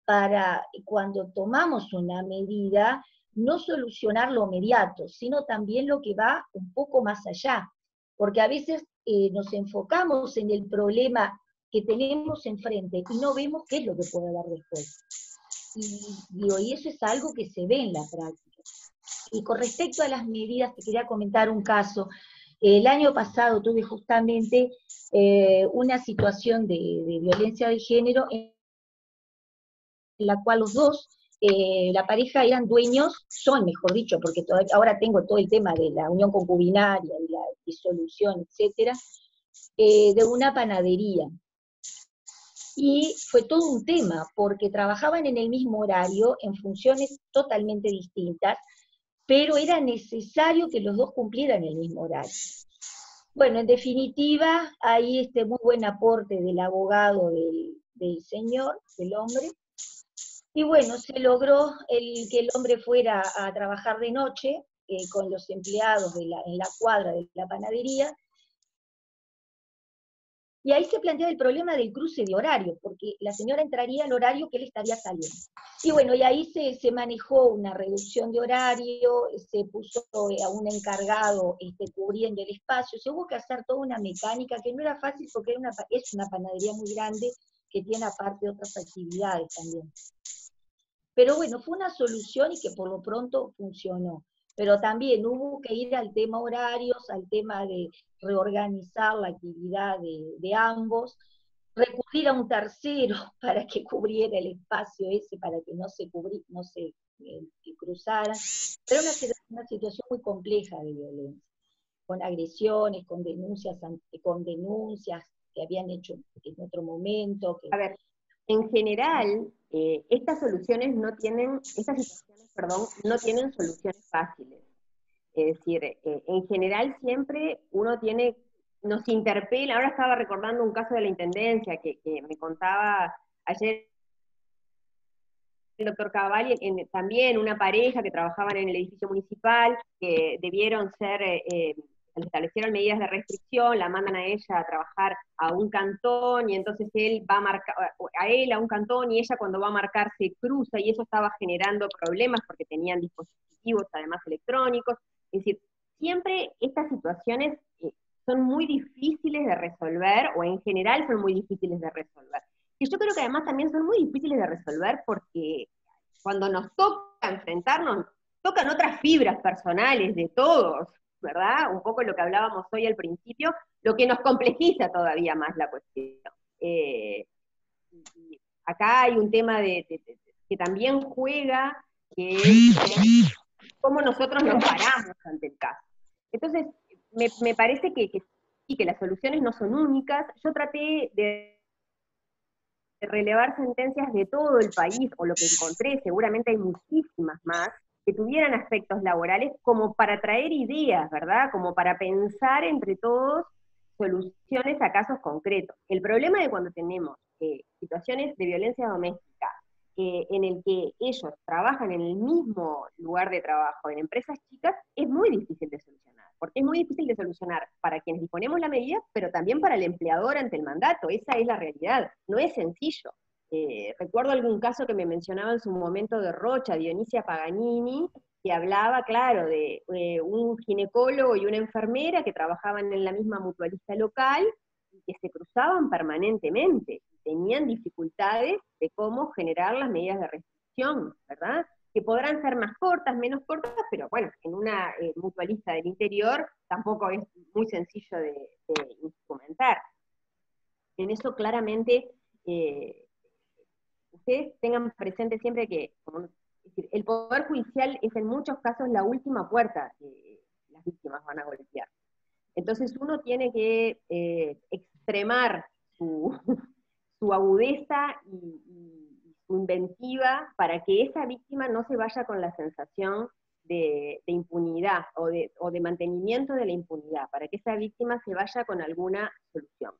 para cuando tomamos una medida, no solucionar lo inmediato, sino también lo que va un poco más allá. Porque a veces nos enfocamos en el problema que tenemos enfrente y no vemos qué es lo que puede haber después. Y eso es algo que se ve en la práctica. Y con respecto a las medidas, te quería comentar un caso. El año pasado tuve justamente una situación de violencia de género en la cual los dos, la pareja eran dueños, son mejor dicho, porque ahora tengo todo el tema de la unión concubinaria y la disolución, etcétera, de una panadería. Y fue todo un tema, porque trabajaban en el mismo horario, en funciones totalmente distintas, pero era necesario que los dos cumplieran el mismo horario. Bueno, en definitiva, hay muy buen aporte del abogado del señor, del hombre, y bueno, se logró que el hombre fuera a trabajar de noche con los empleados en la cuadra de la panadería, y ahí se planteaba el problema del cruce de horario, porque la señora entraría al horario que él estaría saliendo. Y bueno, y ahí se manejó una reducción de horario, se puso a un encargado cubriendo el espacio, se hubo que hacer toda una mecánica que no era fácil porque es una panadería muy grande que tiene aparte otras actividades también. Pero bueno, fue una solución y que por lo pronto funcionó. Pero también hubo que ir al tema horarios, al tema de reorganizar la actividad de ambos, recurrir a un tercero para que cubriera el espacio ese, para que no se cruzaran. Pero una situación muy compleja de violencia, con agresiones, con denuncias que habían hecho en otro momento. A ver, en general, estas situaciones no tienen soluciones fáciles. Es decir, en general siempre nos interpela. Ahora estaba recordando un caso de la Intendencia que me contaba ayer el doctor Cavalli, también una pareja que trabajaban en el edificio municipal, que debieron se establecieron medidas de restricción, la mandan a ella a trabajar a un cantón, y entonces él va a marcar, a él a un cantón, y ella cuando va a marcar se cruza, y eso estaba generando problemas porque tenían dispositivos además electrónicos. Es decir, siempre estas situaciones son muy difíciles de resolver, o en general son muy difíciles de resolver. Y yo creo que además también son muy difíciles de resolver porque cuando nos toca enfrentarnos, tocan otras fibras personales de todos, ¿verdad? Un poco lo que hablábamos hoy al principio, lo que nos complejiza todavía más la cuestión. Y acá hay un tema que también juega, que es cómo nosotros nos paramos ante el caso. Entonces, me parece que las soluciones no son únicas. Yo traté de relevar sentencias de todo el país, o lo que encontré, seguramente hay muchísimas más, que tuvieran aspectos laborales, como para traer ideas, ¿verdad? Como para pensar entre todos soluciones a casos concretos. El problema de cuando tenemos situaciones de violencia doméstica, en el que ellos trabajan en el mismo lugar de trabajo, en empresas chicas, es muy difícil de solucionar, porque es muy difícil de solucionar para quienes disponemos la medida, pero también para el empleador ante el mandato. Esa es la realidad, no es sencillo. Recuerdo algún caso que me mencionaba en su momento de Rocha, Dionisia Paganini, que hablaba, claro, de un ginecólogo y una enfermera que trabajaban en la misma mutualista local y que se cruzaban permanentemente, tenían dificultades de cómo generar las medidas de restricción, ¿verdad? Que podrán ser más cortas, menos cortas, pero bueno, en una mutualista del interior tampoco es muy sencillo de instrumentar. En eso claramente ustedes tengan presente siempre que es decir, el Poder Judicial es en muchos casos la última puerta que las víctimas van a golpear. Entonces uno tiene que extremar su agudeza y su inventiva para que esa víctima no se vaya con la sensación de impunidad o de mantenimiento de la impunidad, para que esa víctima se vaya con alguna solución.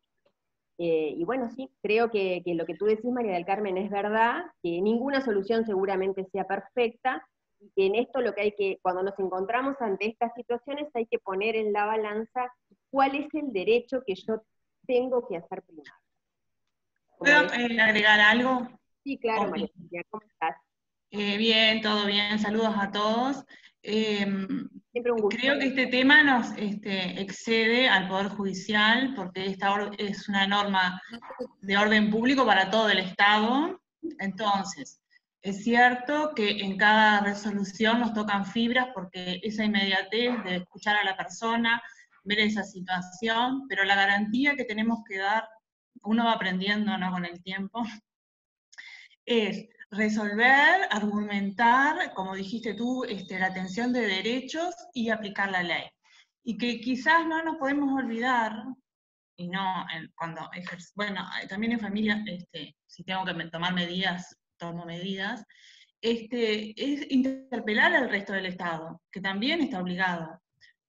Y bueno, sí, creo que lo que tú decís, María del Carmen, es verdad, que ninguna solución seguramente sea perfecta, y que en esto lo que hay que, cuando nos encontramos ante estas situaciones, hay que poner en la balanza cuál es el derecho que yo tengo que hacer primero. ¿Puedo agregar algo? Sí, claro, Okay. María Sofía, ¿cómo estás? Bien, todo bien, saludos a todos. Siempre un gusto. Creo que este tema nos excede al Poder Judicial, porque esta es una norma de orden público para todo el Estado. Entonces, es cierto que en cada resolución nos tocan fibras, porque esa inmediatez de escuchar a la persona, ver esa situación, pero la garantía que tenemos que dar, uno va aprendiendo, ¿no?, con el tiempo, es resolver, argumentar, como dijiste tú, la atención de derechos y aplicar la ley. Y que quizás no nos podemos olvidar, y no cuando bueno, también en familia, si tengo que tomar medidas, tomo medidas, es interpelar al resto del Estado, que también está obligado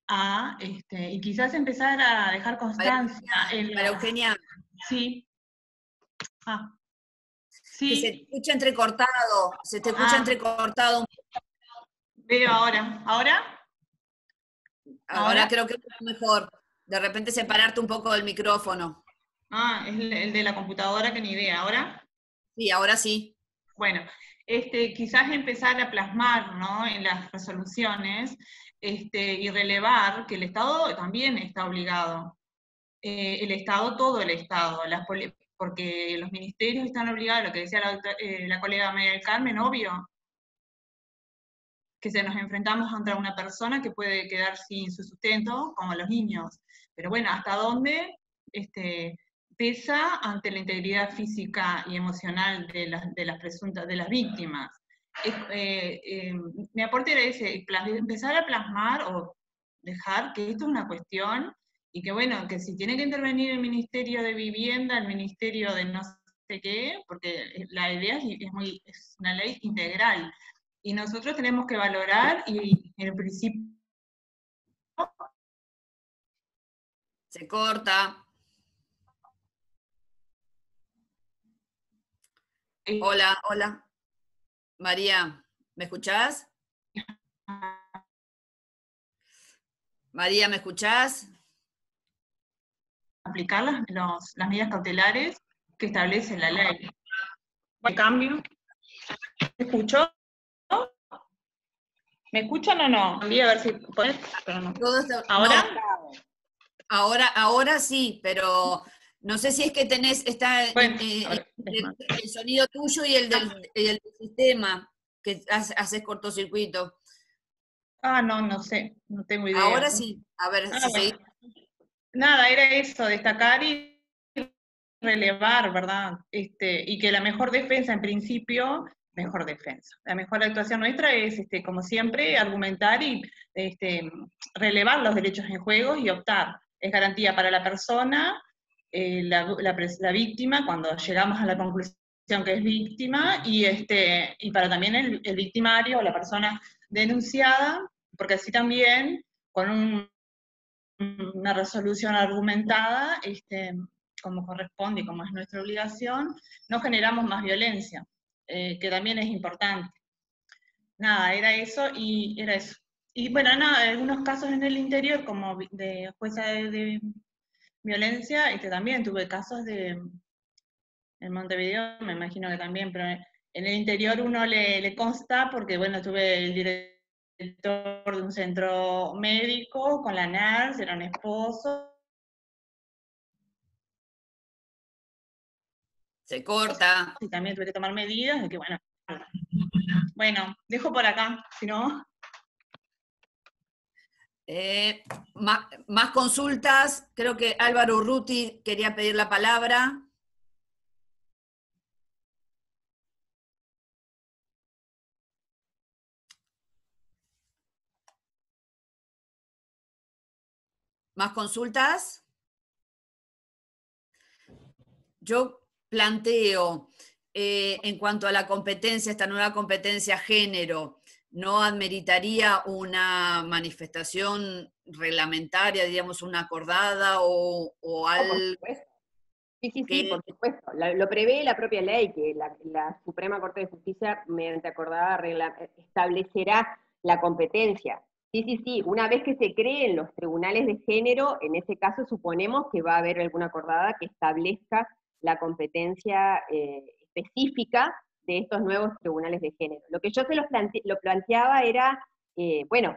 a, y quizás empezar a dejar constancia en María Eugenia. Sí. Sí. Que se te escucha entrecortado, se te escucha entrecortado. Veo ahora. ¿Ahora? Ahora creo que es mejor. De repente separarte un poco del micrófono. Es el de la computadora, que ni idea. ¿Ahora? Sí, ahora sí. Bueno, quizás empezar a plasmar, ¿no?, en las resoluciones, y relevar que el Estado también está obligado. El Estado, todo el Estado, porque los ministerios están obligados, lo que decía la colega María del Carmen, obvio, que nos enfrentamos contra una persona que puede quedar sin su sustento, como los niños. Pero bueno, ¿hasta dónde pesa ante la integridad física y emocional de las víctimas? Mi aporte era ese, empezar a plasmar o dejar que esto es una cuestión, y que bueno, que si tiene que intervenir el Ministerio de Vivienda, el Ministerio de no sé qué, porque la idea es una ley integral, y nosotros tenemos que valorar, y en el principio... Se corta. Hola, hola. María, ¿me escuchás? María, ¿me escuchás? Aplicar las medidas cautelares que establece la ley. ¿Qué cambio? ¿Me escuchó? ¿Me escuchan o no? Cambié a ver si podés, pero no. ¿Ahora? No. Ahora sí, pero no sé si es que el sonido tuyo y el del sistema, que haces cortocircuito. No sé, no tengo idea. Ahora sí, a ver si seguís. Nada, era eso, destacar y relevar, ¿verdad? Y que la mejor defensa, en principio, mejor defensa. La mejor actuación nuestra es, como siempre, argumentar y relevar los derechos en juego y optar. Es garantía para la persona, la víctima, cuando llegamos a la conclusión que es víctima, y para también el victimario o la persona denunciada, porque así también, con una resolución argumentada, como corresponde y como es nuestra obligación, no generamos más violencia, que también es importante. Nada, era eso y era eso. Y bueno, nada, algunos casos en el interior, como de jueza de violencia, también tuve casos en Montevideo, me imagino que también, pero en el interior uno le consta, porque bueno, tuve el director de un centro médico con la NARS, eran esposos. Se corta. Y también tuve que tomar medidas de que, bueno, dejo por acá, si no. Más consultas, creo que Álvaro Urruti quería pedir la palabra. ¿Más consultas? Yo planteo, en cuanto a la competencia, esta nueva competencia género, ¿no ameritaría una manifestación reglamentaria, digamos, una acordada o algo? Por supuesto. Sí, por supuesto. Lo prevé la propia ley, que la Suprema Corte de Justicia, mediante acordada, establecerá la competencia. Sí, una vez que se creen los tribunales de género, en ese caso suponemos que va a haber alguna acordada que establezca la competencia específica de estos nuevos tribunales de género. Lo que yo lo planteaba era,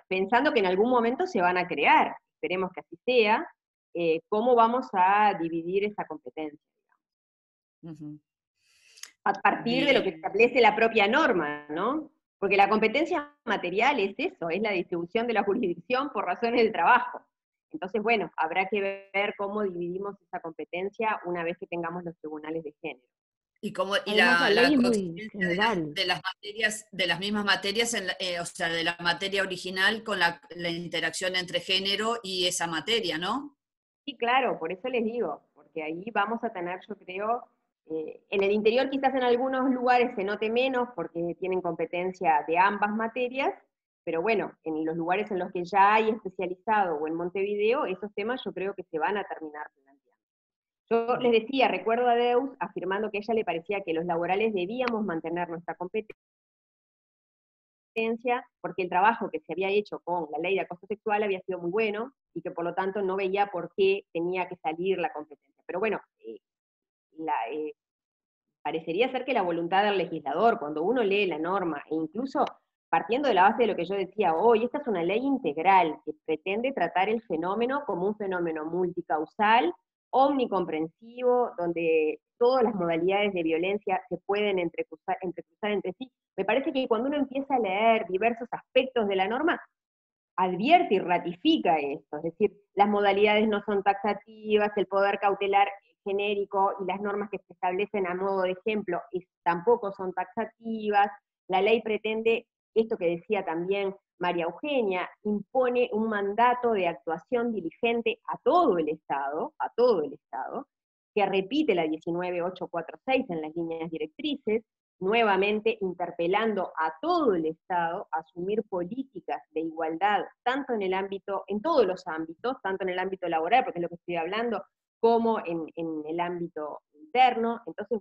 pensando que en algún momento se van a crear, esperemos que así sea, cómo vamos a dividir esa competencia, digamos. A partir de lo que establece la propia norma, ¿no? Porque la competencia material es eso, es la distribución de la jurisdicción por razones del trabajo. Entonces, habrá que ver cómo dividimos esa competencia una vez que tengamos los tribunales de género. Y Además, la ley es muy coincidencia general. de las mismas materias, o sea, de la materia original con la interacción entre género y esa materia, ¿no? Sí, claro, por eso les digo, porque ahí vamos a tener, yo creo, en el interior quizás en algunos lugares se note menos porque tienen competencia de ambas materias, pero en los lugares en los que ya hay especializado o en Montevideo, esos temas yo creo que se van a terminar planteando. Yo les decía, recuerdo a Deus afirmando que a ella le parecía que los laborales debíamos mantener nuestra competencia, porque el trabajo que se había hecho con la ley de acoso sexual había sido muy bueno, y que por lo tanto no veía por qué tenía que salir la competencia. Pero parecería ser que la voluntad del legislador, cuando uno lee la norma, e incluso partiendo de la base de lo que yo decía hoy, esta es una ley integral que pretende tratar el fenómeno como un fenómeno multicausal, omnicomprensivo, donde todas las modalidades de violencia se pueden entrecruzar entre sí. Me parece que cuando uno empieza a leer diversos aspectos de la norma, advierte y ratifica esto, es decir, las modalidades no son taxativas, el poder cautelar genérico y las normas que se establecen a modo de ejemplo tampoco son taxativas, la ley pretende, esto que decía también María Eugenia, impone un mandato de actuación diligente a todo el Estado, que repite la 19846 en las líneas directrices, nuevamente interpelando a todo el Estado a asumir políticas de igualdad, tanto en todos los ámbitos, tanto en el ámbito laboral, porque es lo que estoy hablando, como en el ámbito interno. Entonces,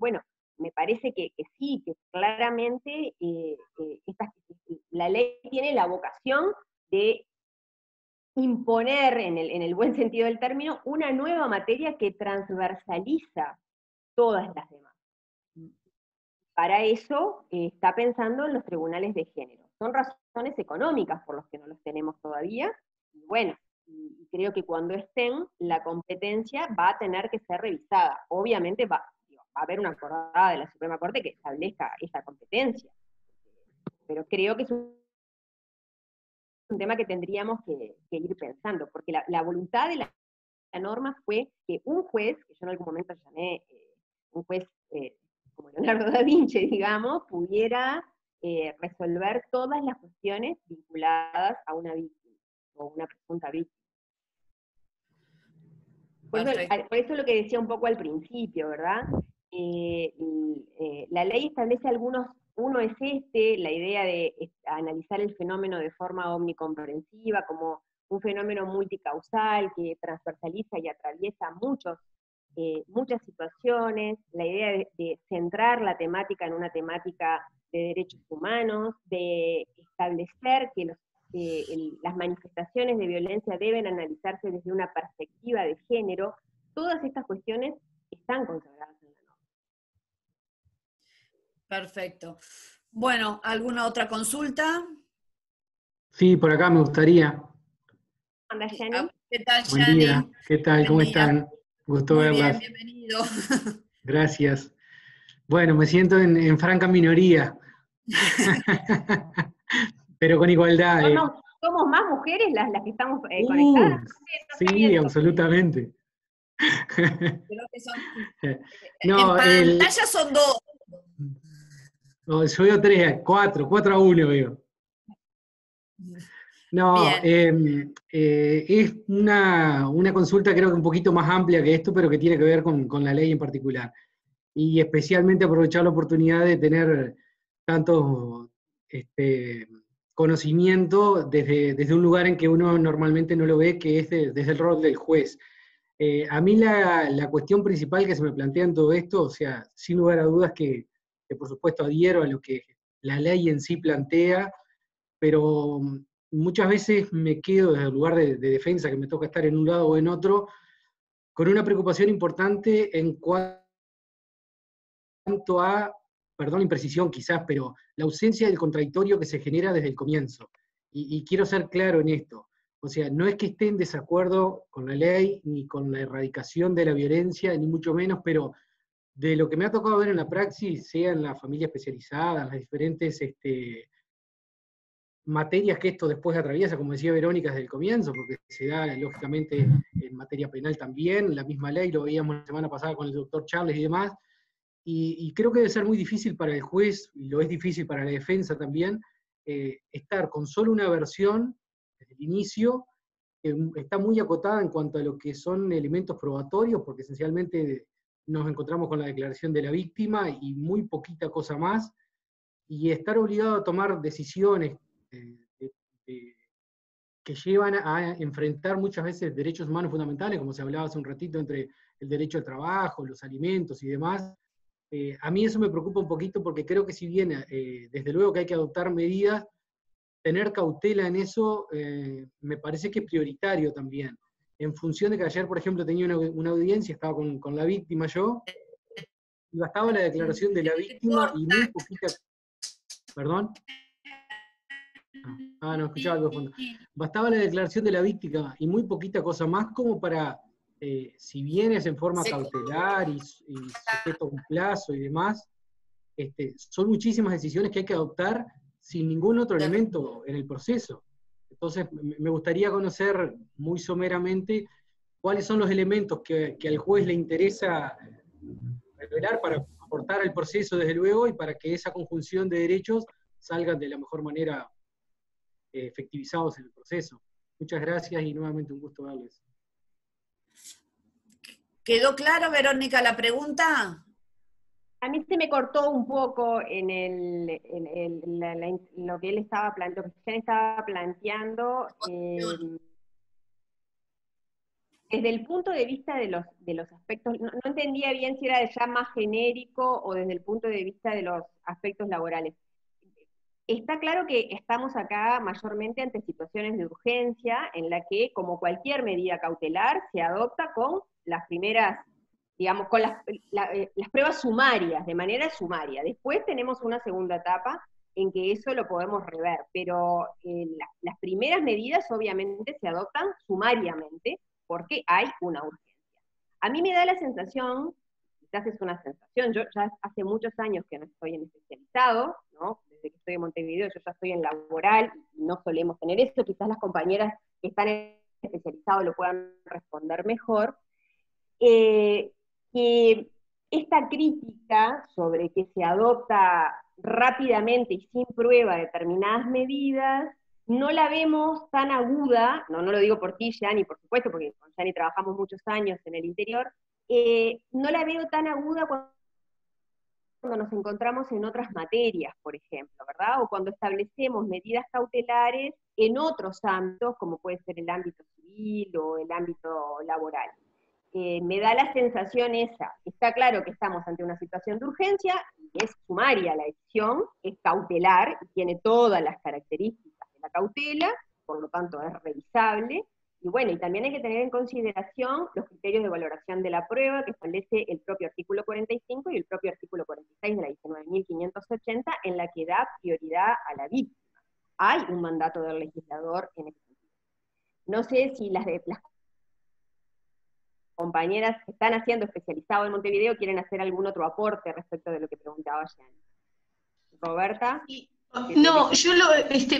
me parece que sí, que claramente la ley tiene la vocación de imponer, en el buen sentido del término, una nueva materia que transversaliza todas las demás. Para eso está pensando en los tribunales de género. Son razones económicas por las que no los tenemos todavía, y creo que cuando estén, la competencia va a tener que ser revisada. Obviamente va a haber una acordada de la Suprema Corte que establezca esa competencia, pero creo que es un tema que tendríamos que ir pensando, porque la voluntad de la norma fue que un juez, que yo en algún momento llamé un juez como Leonardo da Vinci, digamos, pudiera resolver todas las cuestiones vinculadas a una víctima, o una presunta víctima. Por eso lo que decía un poco al principio, ¿verdad? La ley establece algunos Uno es la idea de analizar el fenómeno de forma omnicomprensiva, como un fenómeno multicausal que transversaliza y atraviesa muchas situaciones, la idea de centrar la temática en una temática de derechos humanos, de establecer que las manifestaciones de violencia deben analizarse desde una perspectiva de género. Todas estas cuestiones están consagradas en la norma. Perfecto. Bueno, ¿alguna otra consulta? Sí, por acá me gustaría. ¿Anda, Yanni? ¿Qué tal, Buen día, Yanni? ¿qué tal? ¿Cómo Buen día. están? Gusto Muy verlas. bien, bienvenido. Gracias. Bueno, me siento en franca minoría, pero con igualdad. ¿Somos más mujeres las que estamos conectadas? Sí, absolutamente. Creo que son, No, en pantalla son 2. no, yo veo 3, 4-1 veo. No, es una consulta creo que un poquito más amplia que esto, pero que tiene que ver con la ley en particular. Y especialmente aprovechar la oportunidad de tener tanto conocimiento desde un lugar en que uno normalmente no lo ve, que es desde el rol del juez. A mí la cuestión principal que se me plantea en todo esto, o sea, sin lugar a dudas que por supuesto adhiero a lo que la ley en sí plantea, pero muchas veces me quedo desde el lugar de defensa, que me toca estar en un lado o en otro, con una preocupación importante en cuanto a, perdón la imprecisión quizás, pero la ausencia del contradictorio que se genera desde el comienzo. Y quiero ser claro en esto. O sea, no es que esté en desacuerdo con la ley, ni con la erradicación de la violencia, ni mucho menos, pero de lo que me ha tocado ver en la praxis, sea en la familia especializada, en las diferentes materias que esto después atraviesa, como decía Verónica desde el comienzo, porque se da lógicamente en materia penal también, la misma ley, lo veíamos la semana pasada con el doctor Charles y demás, y creo que debe ser muy difícil para el juez, y lo es difícil para la defensa también, estar con solo una versión desde el inicio, que está muy acotada en cuanto a lo que son elementos probatorios, porque esencialmente nos encontramos con la declaración de la víctima y muy poquita cosa más, y estar obligado a tomar decisiones que llevan a enfrentar muchas veces derechos humanos fundamentales, como se hablaba hace un ratito, entre el derecho al trabajo, los alimentos y demás. A mí eso me preocupa un poquito porque creo que si bien desde luego que hay que adoptar medidas, tener cautela en eso me parece que es prioritario también. En función de que ayer, por ejemplo, tenía una audiencia, estaba con la víctima yo, y bastaba la declaración de la víctima y muy poquita... ¿Perdón? No, escuchaba algo de fondo. Bastaba la declaración de la víctima y muy poquita cosa más como para, si bien es en forma cautelar y sujeto a un plazo y demás, son muchísimas decisiones que hay que adoptar sin ningún otro elemento en el proceso. Entonces, me gustaría conocer muy someramente cuáles son los elementos que al juez le interesa revelar para aportar al proceso, desde luego, y para que esa conjunción de derechos salgan de la mejor manera efectivizados en el proceso. Muchas gracias y nuevamente un gusto verles. ¿Quedó claro, Verónica, la pregunta? A mí se me cortó un poco en lo que él estaba planteando, lo que Jan estaba planteando, desde el punto de vista de los aspectos, no entendía bien si era ya más genérico o desde el punto de vista de los aspectos laborales. Está claro que estamos acá mayormente ante situaciones de urgencia en la que, como cualquier medida cautelar, se adopta con las primeras, digamos, con las pruebas sumarias, de manera sumaria. Después tenemos una segunda etapa en que eso lo podemos rever, pero las primeras medidas obviamente se adoptan sumariamente porque hay una urgencia. A mí me da la sensación, quizás es una sensación, yo ya hace muchos años que no estoy en especializado, ¿no? Desde que estoy en Montevideo yo ya estoy en laboral, y no solemos tener eso, quizás las compañeras que están en especializado lo puedan responder mejor, que esta crítica sobre que se adopta rápidamente y sin prueba determinadas medidas, no la vemos tan aguda, no lo digo por ti, Yanni, por supuesto, porque con Yanni trabajamos muchos años en el interior, no la veo tan aguda cuando cuando nos encontramos en otras materias, por ejemplo, ¿verdad? O cuando establecemos medidas cautelares en otros ámbitos, como puede ser el ámbito civil o el ámbito laboral. Me da la sensación esa. Está claro que estamos ante una situación de urgencia, y es sumaria la decisión, es cautelar, y tiene todas las características de la cautela, por lo tanto es revisable. Y bueno, y también hay que tener en consideración los criterios de valoración de la prueba que establece el propio artículo 45 y el propio artículo 46 de la 19.580, en la que da prioridad a la víctima. Hay un mandato del legislador en ese sentido. No sé si las compañeras que están haciendo especializado en Montevideo quieren hacer algún otro aporte respecto de lo que preguntaba Jan. Roberta. No,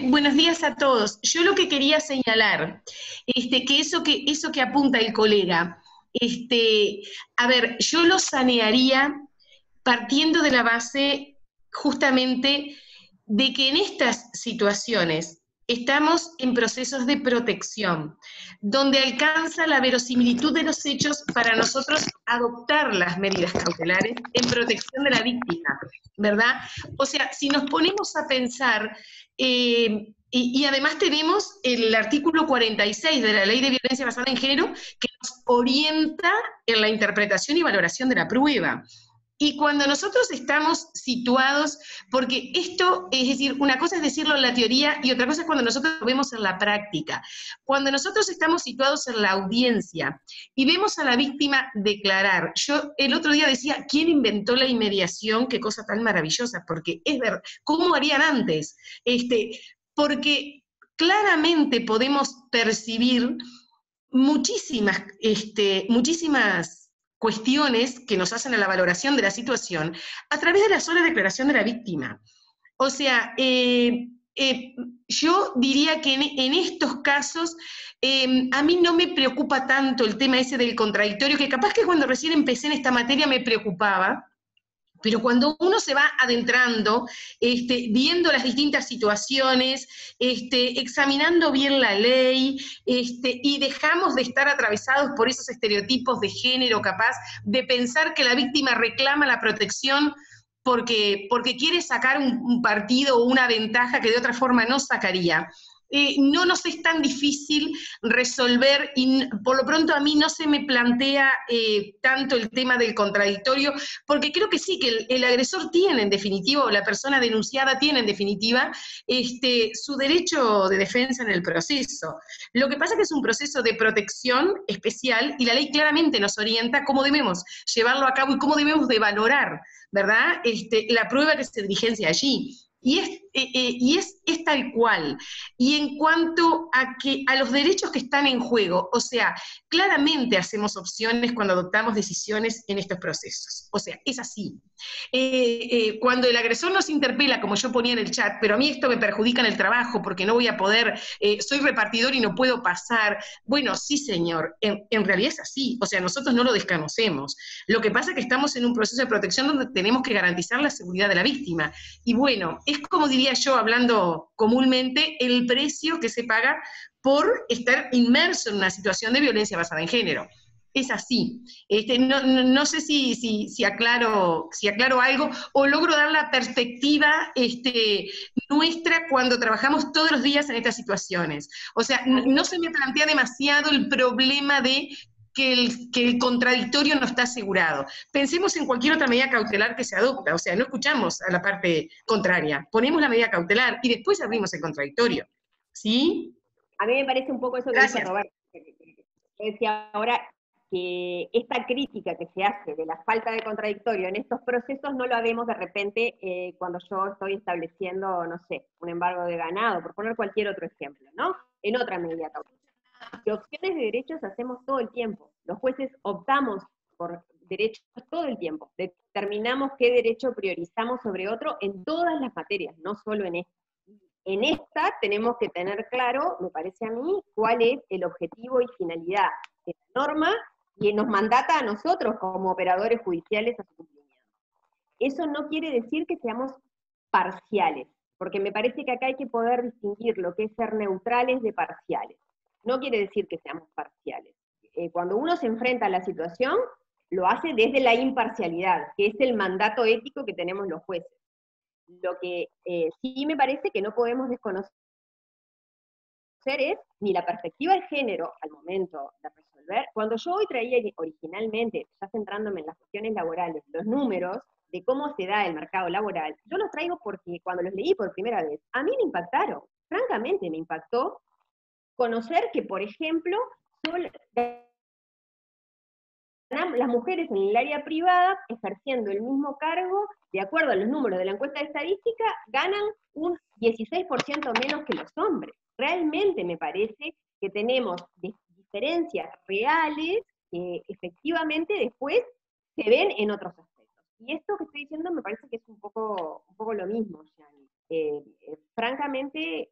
buenos días a todos. Yo lo que quería señalar, que eso que apunta el colega, a ver, yo lo sanearía partiendo de la base justamente de que en estas situaciones estamos en procesos de protección, donde alcanza la verosimilitud de los hechos para nosotros adoptar las medidas cautelares en protección de la víctima, ¿verdad? O sea, si nos ponemos a pensar, y además tenemos el artículo 46 de la Ley de Violencia Basada en Género, que nos orienta en la interpretación y valoración de la prueba. Y cuando nosotros estamos situados, porque esto, es decir, una cosa es decirlo en la teoría y otra cosa es cuando nosotros lo vemos en la práctica. Cuando nosotros estamos situados en la audiencia y vemos a la víctima declarar, yo el otro día decía, ¿quién inventó la inmediación? Qué cosa tan maravillosa, porque es verdad, ¿cómo harían antes? Porque claramente podemos percibir muchísimas cuestiones que nos hacen a la valoración de la situación a través de la sola declaración de la víctima. O sea, yo diría que en estos casos a mí no me preocupa tanto el tema ese del contradictorio, que capaz que cuando recién empecé en esta materia me preocupaba, pero cuando uno se va adentrando, viendo las distintas situaciones, examinando bien la ley, y dejamos de estar atravesados por esos estereotipos de género, capaz de pensar que la víctima reclama la protección porque quiere sacar un partido o una ventaja que de otra forma no sacaría. No nos es tan difícil resolver, y por lo pronto a mí no se me plantea tanto el tema del contradictorio, porque creo que sí, que el agresor tiene en definitiva, o la persona denunciada tiene en definitiva, su derecho de defensa en el proceso. Lo que pasa es que es un proceso de protección especial, y la ley claramente nos orienta cómo debemos llevarlo a cabo y cómo debemos de valorar, ¿verdad?, la prueba que se diligencia allí. Y es tal cual. Y en cuanto a los derechos que están en juego, o sea, claramente hacemos opciones cuando adoptamos decisiones en estos procesos. O sea, es así. Cuando el agresor nos interpela, como yo ponía en el chat, pero a mí esto me perjudica en el trabajo porque no voy a poder, soy repartidor y no puedo pasar. Bueno, sí, señor, en realidad es así. O sea, nosotros no lo desconocemos. Lo que pasa es que estamos en un proceso de protección donde tenemos que garantizar la seguridad de la víctima. Y bueno, es como diría yo, hablando comúnmente, el precio que se paga por estar inmerso en una situación de violencia basada en género. Es así. No sé si aclaro algo, o logro dar la perspectiva nuestra cuando trabajamos todos los días en estas situaciones. O sea, no se me plantea demasiado el problema de que el contradictorio no está asegurado. Pensemos en cualquier otra medida cautelar que se adopta, o sea, no escuchamos a la parte contraria, ponemos la medida cautelar y después abrimos el contradictorio. ¿Sí? A mí me parece un poco eso que dice Roberto. Yo decía ahora que esta crítica que se hace de la falta de contradictorio en estos procesos no lo vemos de repente cuando yo estoy estableciendo, no sé, un embargo de ganado, por poner cualquier otro ejemplo, ¿no? En otra medida cautelar. De opciones de derechos hacemos todo el tiempo. Los jueces optamos por derechos todo el tiempo. Determinamos qué derecho priorizamos sobre otro en todas las materias, no solo en esta. En esta tenemos que tener claro, me parece a mí, cuál es el objetivo y finalidad de la norma y nos mandata a nosotros como operadores judiciales a su cumplimiento. Eso no quiere decir que seamos parciales, porque me parece que acá hay que poder distinguir lo que es ser neutrales de parciales. No quiere decir que seamos parciales. Cuando uno se enfrenta a la situación, lo hace desde la imparcialidad, que es el mandato ético que tenemos los jueces. Lo que sí me parece que no podemos desconocer es ni la perspectiva de género al momento de resolver. Cuando yo hoy traía originalmente, ya centrándome en las cuestiones laborales, los números de cómo se da el mercado laboral, yo los traigo porque cuando los leí por primera vez, a mí me impactaron, francamente me impactó conocer que, por ejemplo, las mujeres en el área privada, ejerciendo el mismo cargo, de acuerdo a los números de la encuesta de estadística, ganan un 16% menos que los hombres. Realmente me parece que tenemos diferencias reales que efectivamente después se ven en otros aspectos. Y esto que estoy diciendo me parece que es un poco lo mismo, Yani. Francamente,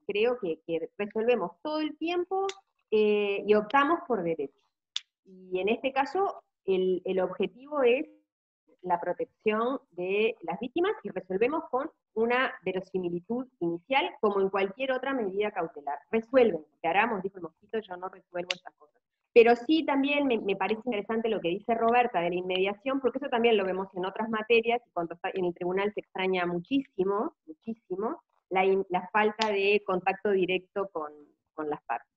creo que resolvemos todo el tiempo y optamos por derechos. Y en este caso, el objetivo es la protección de las víctimas y resolvemos con una verosimilitud inicial como en cualquier otra medida cautelar. Resuelven, que haramos, dijo el mosquito, yo no resuelvo estas cosas. Pero sí también me parece interesante lo que dice Roberta de la inmediación, porque eso también lo vemos en otras materias, y cuando está en el tribunal se extraña muchísimo, muchísimo, la falta de contacto directo con las partes.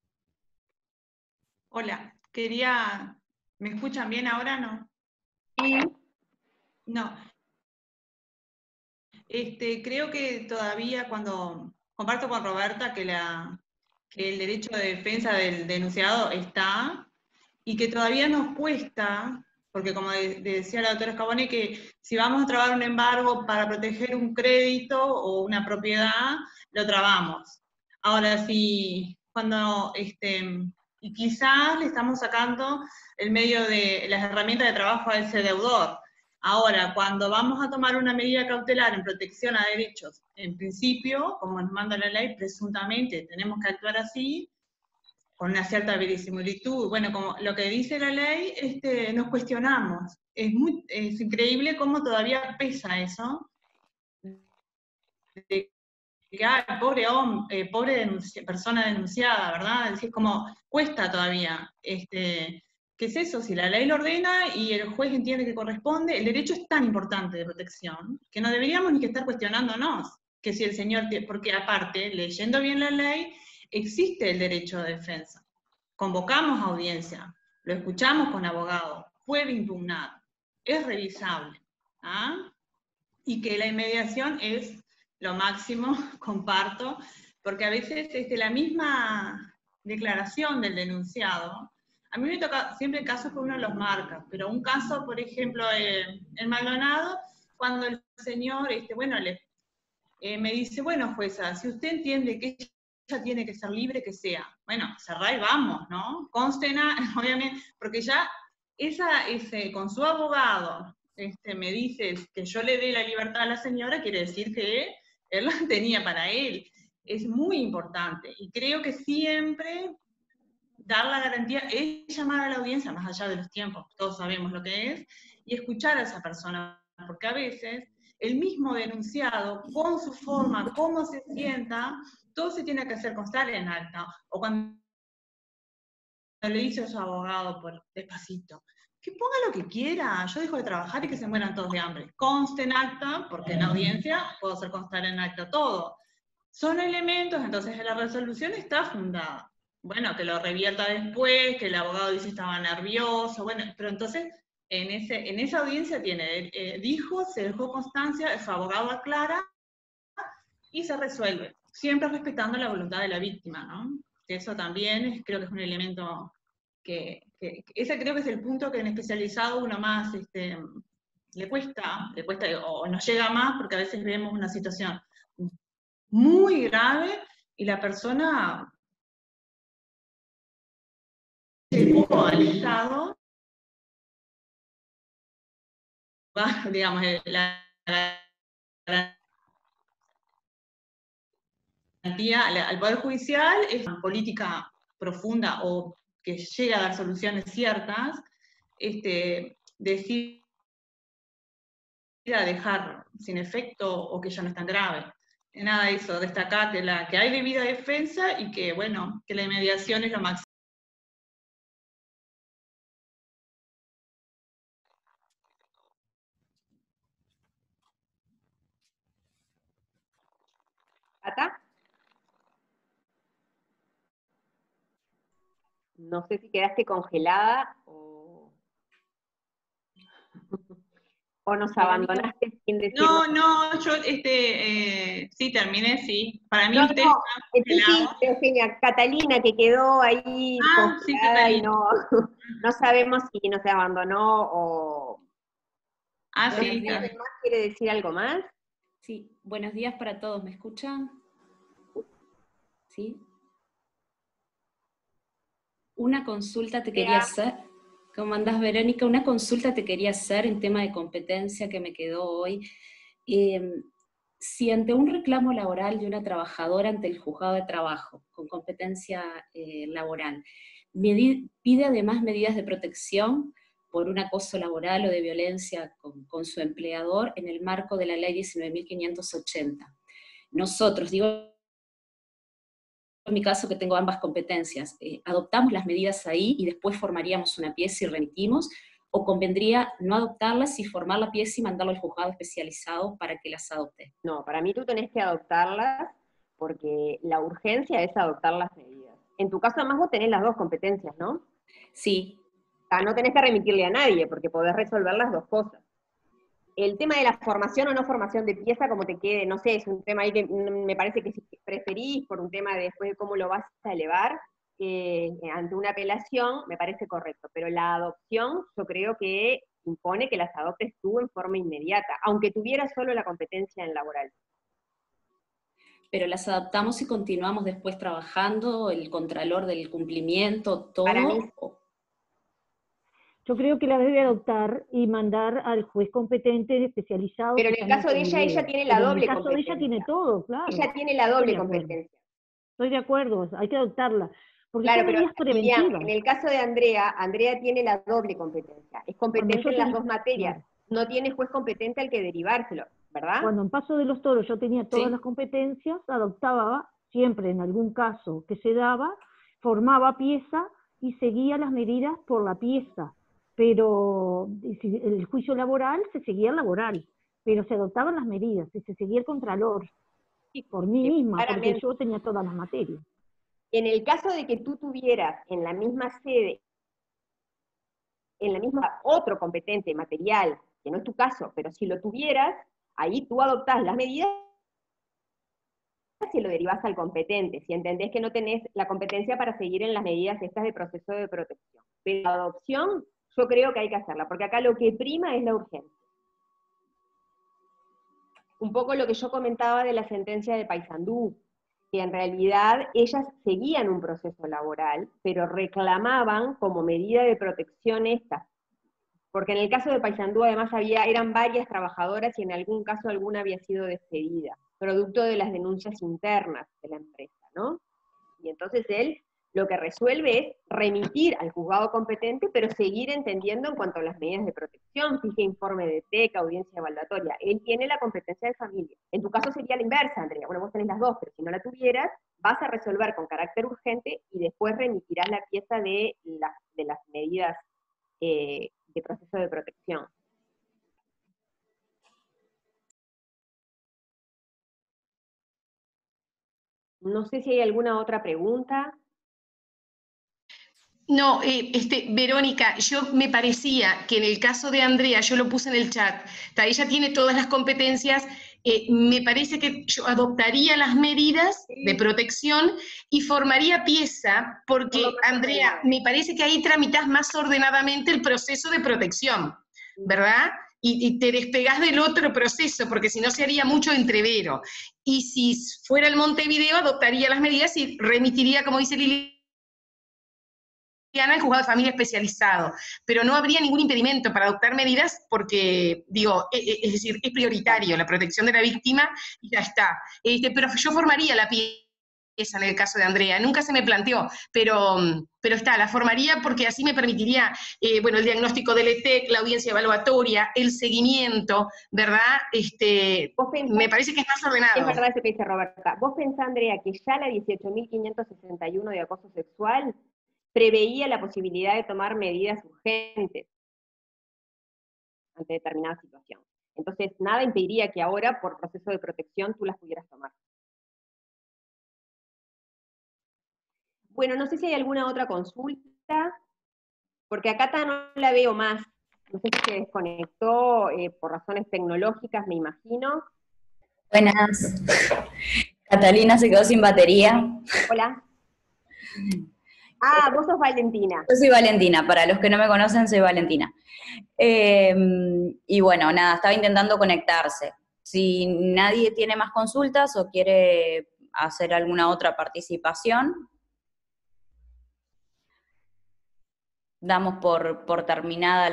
Hola, ¿me escuchan bien ahora, no? Sí. No. Creo que todavía comparto con Roberta que el derecho de defensa del denunciado está, y que todavía nos cuesta, porque como decía la doctora Scavone, que si vamos a trabar un embargo para proteger un crédito o una propiedad, lo trabamos. Ahora, y quizás le estamos sacando el medio de las herramientas de trabajo a ese deudor. Ahora, cuando vamos a tomar una medida cautelar en protección a derechos, en principio, como nos manda la ley, presuntamente tenemos que actuar así, con una cierta verisimilitud. Bueno, como lo que dice la ley, nos cuestionamos. Es increíble cómo todavía pesa eso, de que pobre persona denunciada, ¿verdad? Es decir, como cuesta todavía. ¿Qué es eso? Si la ley lo ordena y el juez entiende que corresponde, el derecho es tan importante de protección que no deberíamos ni que estar cuestionándonos que si el señor, porque aparte, leyendo bien la ley, existe el derecho de defensa. Convocamos audiencia, lo escuchamos con abogado, puede impugnar, es revisable. ¿Ah? Y que la inmediación es lo máximo, comparto, porque a veces la misma declaración del denunciado, a mí me toca siempre casos que uno los marca, pero un caso, por ejemplo, en Maldonado, cuando el señor, me dice, bueno, jueza, si usted entiende que ella tiene que ser libre, que sea. Bueno, cerrá y vamos, ¿no? Consten, obviamente, porque ya con su abogado me dice que yo le dé la libertad a la señora, quiere decir que él la tenía para él. Es muy importante, y creo que siempre dar la garantía es llamar a la audiencia, más allá de los tiempos, todos sabemos lo que es, y escuchar a esa persona, porque a veces el mismo denunciado, con su forma, cómo se sienta, todo se tiene que hacer constar en acta, o cuando le dice a su abogado despacito, que ponga lo que quiera, yo dejo de trabajar y que se mueran todos de hambre. Conste en acta, porque en audiencia puedo hacer constar en acta todo. Son elementos, entonces la resolución está fundada. Bueno, que lo revierta después, que el abogado dice estaba nervioso, bueno, pero entonces en esa audiencia se dejó constancia, su abogado aclara y se resuelve, siempre respetando la voluntad de la víctima, ¿no? Que eso también creo que es un elemento ese creo que es el punto que en especializado uno más le cuesta o nos llega más, porque a veces vemos una situación muy grave y la persona llegó al Estado, digamos, la garantía al Poder Judicial es una política profunda o que llega a dar soluciones ciertas, decida dejar sin efecto o que ya no es tan grave. Nada de eso, destacar que hay debida defensa y que, bueno, que la inmediación es lo máximo. No sé si quedaste congelada o nos abandonaste sin decirnos. No, yo sí terminé, sí. Para mí No, usted no, está sí, congelado. Eugenia, Catalina, que quedó ahí Sí, congelada y Catalina. no sabemos si nos abandonó o... No sé Sí, si alguien más quiere decir algo más. Sí, buenos días para todos, ¿me escuchan? ¿Sí? Una consulta te quería hacer. ¿Cómo andás, Verónica? Una consulta te quería hacer en tema de competencia que me quedó hoy. Si ante un reclamo laboral de una trabajadora ante el juzgado de trabajo con competencia laboral, pide además medidas de protección por un acoso laboral o de violencia con su empleador en el marco de la ley 19.580. Nosotros, digo en mi caso que tengo ambas competencias, ¿adoptamos las medidas ahí y después formaríamos una pieza y remitimos? ¿O convendría no adoptarlas y formar la pieza y mandarlo al juzgado especializado para que las adopte? No, para mí tú tenés que adoptarlas porque la urgencia es adoptar las medidas. En tu caso además vos tenés las dos competencias, ¿no? Sí. O sea, no tenés que remitirle a nadie porque podés resolver las dos cosas. El tema de la formación o no formación de pieza, como te quede, no sé, es un tema ahí que me parece que si preferís por un tema de después de cómo lo vas a elevar, ante una apelación, me parece correcto, pero la adopción yo creo que impone que las adoptes tú en forma inmediata, aunque tuvieras solo la competencia en laboral. Pero las adaptamos y continuamos después trabajando, el contralor del cumplimiento, todo. Para mí, yo creo que la debe adoptar y mandar al juez competente especializado. Pero en el caso de ella tiene la doble competencia. En el caso de ella tiene todo, claro. Ella tiene la doble competencia. Estoy de acuerdo, hay que adoptarla. Porque claro, son medidas preventivas. Lilian, en el caso de Andrea, Andrea tiene la doble competencia. Es competente en las dos materias. Claro. No tiene juez competente al que derivárselo, ¿verdad? Cuando en Paso de los Toros yo tenía todas las competencias, adoptaba siempre en algún caso que se daba, formaba pieza y seguía las medidas por la pieza. Pero el juicio laboral se seguía el laboral, pero se adoptaban las medidas y se seguía el contralor. Y por mí misma, porque yo tenía todas las materias. En el caso de que tú tuvieras en la misma sede, en la misma otro competente material, que no es tu caso, pero si lo tuvieras, ahí tú adoptás las medidas y lo derivás al competente, si entendés que no tenés la competencia para seguir en las medidas estas de proceso de protección. Pero la adopción, yo creo que hay que hacerla, porque acá lo que prima es la urgencia. Un poco lo que yo comentaba de la sentencia de Paysandú, que en realidad ellas seguían un proceso laboral, pero reclamaban como medida de protección esta. Porque en el caso de Paysandú además eran varias trabajadoras y en algún caso alguna había sido despedida, producto de las denuncias internas de la empresa, ¿no? Y entonces él lo que resuelve es remitir al juzgado competente, pero seguir entendiendo en cuanto a las medidas de protección, fije informe de TEC, audiencia evaluatoria. Él tiene la competencia de familia. En tu caso sería la inversa, Andrea. Bueno, vos tenés las dos, pero si no la tuvieras, vas a resolver con carácter urgente y después remitirás la pieza de las medidas de proceso de protección. No sé si hay alguna otra pregunta. No, Verónica, me parecía que en el caso de Andrea, yo lo puse en el chat, ella tiene todas las competencias, me parece que yo adoptaría las medidas de protección y formaría pieza, porque Andrea, me parece que ahí tramitas más ordenadamente el proceso de protección, ¿verdad? Y te despegás del otro proceso, porque si no se haría mucho entrevero. Y si fuera el Montevideo, adoptaría las medidas y remitiría, como dice Lili, el juzgado de familia especializado, pero no habría ningún impedimento para adoptar medidas porque, digo, es decir, es prioritario la protección de la víctima y ya está. Pero yo formaría la pieza en el caso de Andrea, nunca se me planteó, pero está, la formaría porque así me permitiría, bueno, el diagnóstico del ETEC, la audiencia evaluatoria, el seguimiento, ¿verdad? Me parece que es más ordenado. Es verdad eso que dice Roberta. ¿Vos pensás, Andrea, que ya la 18.561 de acoso sexual preveía la posibilidad de tomar medidas urgentes ante determinada situación? Entonces, nada impediría que ahora, por proceso de protección, tú las pudieras tomar. Bueno, no sé si hay alguna otra consulta. porque acá no la veo más. No sé si se desconectó por razones tecnológicas, me imagino. Buenas. Catalina se quedó sin batería. Hola. Ah, vos sos Valentina. Yo soy Valentina, para los que no me conocen, soy Valentina. Y bueno, nada, estaba intentando conectarse. Si nadie tiene más consultas o quiere hacer alguna otra participación, damos por terminada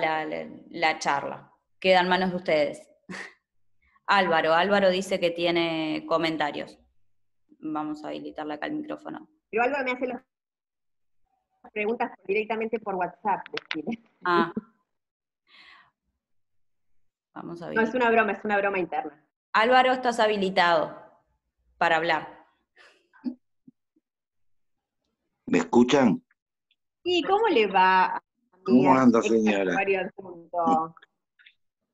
la charla. Queda en manos de ustedes. Álvaro dice que tiene comentarios. Vamos a habilitarle acá el micrófono. Pero Álvaro me hace las preguntas directamente por WhatsApp, decirle. Ah. Vamos a ver. No, es una broma interna. Álvaro, estás habilitado para hablar. ¿Me escuchan? ¿Y cómo le va? ¿Cómo anda, señora?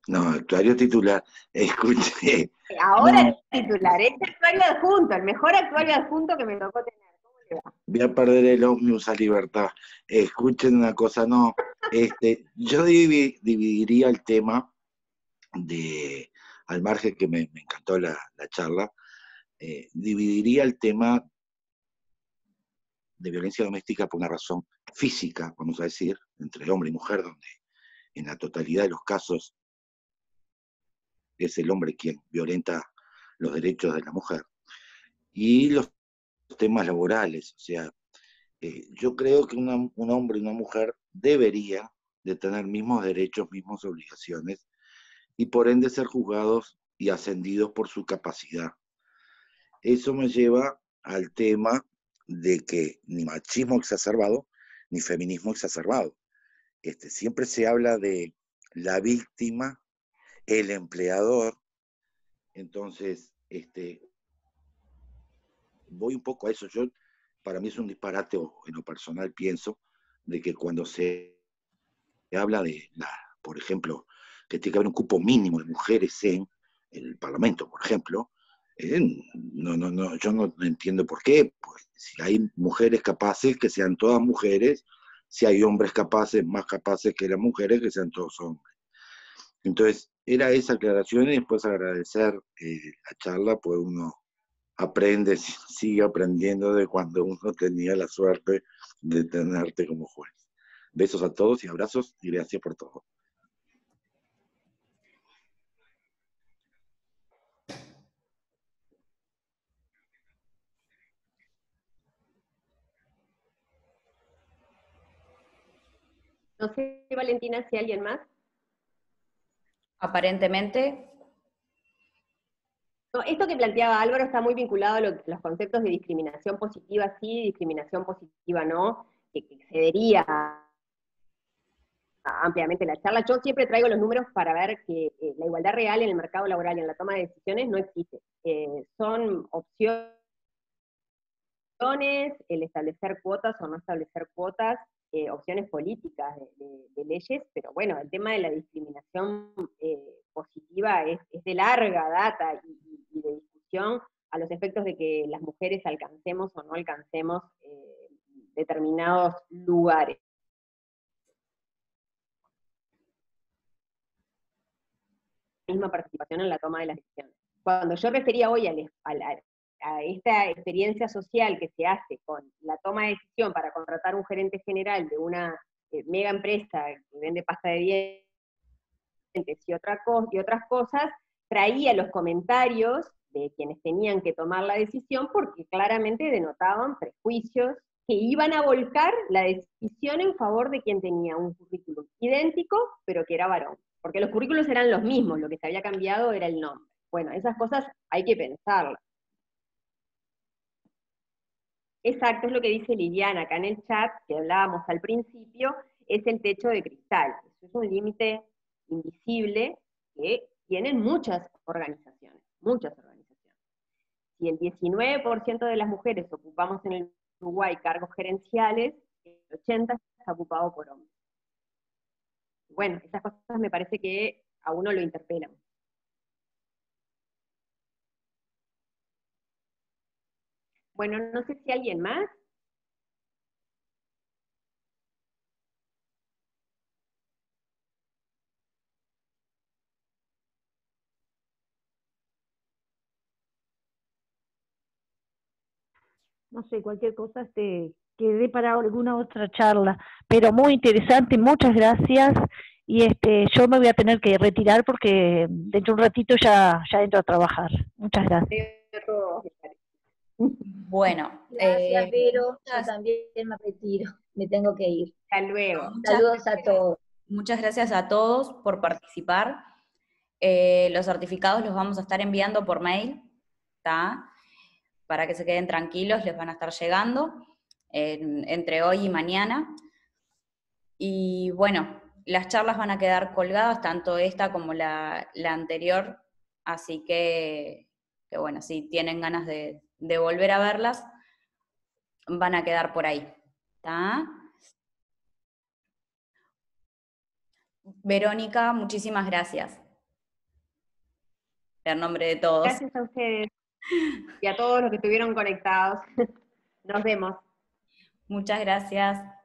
No, actuario titular. Escuche. Ahora no, es titular, es actuario adjunto, el mejor actuario adjunto que me tocó tener. ¿Cómo le va? voy a perder el ómnibus a Libertad. Escuchen una cosa, no. Yo dividiría el tema al margen que me encantó la charla, dividiría el tema de violencia doméstica por una razón física, vamos a decir, entre hombre y mujer, donde en la totalidad de los casos es el hombre quien violenta los derechos de la mujer, y los temas laborales. O sea, yo creo que un hombre y una mujer debería de tener mismos derechos, mismas obligaciones, y por ende ser juzgados y ascendidos por su capacidad. Eso me lleva al tema de que ni machismo exacerbado, ni feminismo exacerbado. Siempre se habla de la víctima, el empleador. Entonces, voy un poco a eso. Para mí es un disparate, o en lo personal pienso, de que cuando se habla de, por ejemplo, que tiene que haber un cupo mínimo de mujeres en el Parlamento, por ejemplo, yo no entiendo por qué. Pues, si hay mujeres capaces, que sean todas mujeres; si hay hombres capaces, más capaces que las mujeres, que sean todos hombres. Entonces, era esa aclaración, y después agradecer la charla, pues uno aprende, sigue aprendiendo de cuando uno tenía la suerte de tenerte como juez. Besos a todos y abrazos, y gracias por todo. No sé, Valentina, si alguien más. Aparentemente. No, esto que planteaba Álvaro está muy vinculado a los conceptos de discriminación positiva sí, discriminación positiva no, que excedería ampliamente la charla. Yo siempre traigo los números para ver que la igualdad real en el mercado laboral y en la toma de decisiones no existe. Son opciones, el establecer cuotas o no establecer cuotas, opciones políticas de leyes, pero bueno, el tema de la discriminación positiva es de larga data y de discusión, a los efectos de que las mujeres alcancemos o no alcancemos determinados lugares. Misma participación en la toma de las decisiones. Cuando yo refería hoy a esta experiencia social que se hace con la toma de decisión para contratar un gerente general de una mega empresa que vende pasta de dientes y otras cosas, traía los comentarios de quienes tenían que tomar la decisión, porque claramente denotaban prejuicios que iban a volcar la decisión en favor de quien tenía un currículum idéntico, pero que era varón. Porque los currículos eran los mismos, lo que se había cambiado era el nombre. Bueno, esas cosas hay que pensarlas. Exacto, es lo que dice Liliana acá en el chat, que hablábamos al principio, es el techo de cristal. Eso es un límite invisible que tienen muchas organizaciones, muchas organizaciones. Si el 19% de las mujeres ocupamos en el Uruguay cargos gerenciales, el 80% está ocupado por hombres. Bueno, esas cosas me parece que a uno lo interpelan. Bueno, no sé si alguien más. no sé, cualquier cosa quedé para alguna otra charla, pero muy interesante, muchas gracias, y yo me voy a tener que retirar porque dentro de un ratito ya entro a trabajar. Muchas gracias. Bueno. Gracias, Vero. Yo también me retiro, me tengo que ir. Hasta luego. Saludos a todos. Muchas gracias a todos por participar. Los certificados los vamos a estar enviando por mail, ¿tá? Para que se queden tranquilos, les van a estar llegando entre hoy y mañana. Y bueno, las charlas van a quedar colgadas, tanto esta como la anterior, así que bueno, si tienen ganas de volver a verlas, van a quedar por ahí, ¿tá? Verónica, muchísimas gracias. En nombre de todos. Gracias a ustedes y a todos los que estuvieron conectados. Nos vemos. Muchas gracias.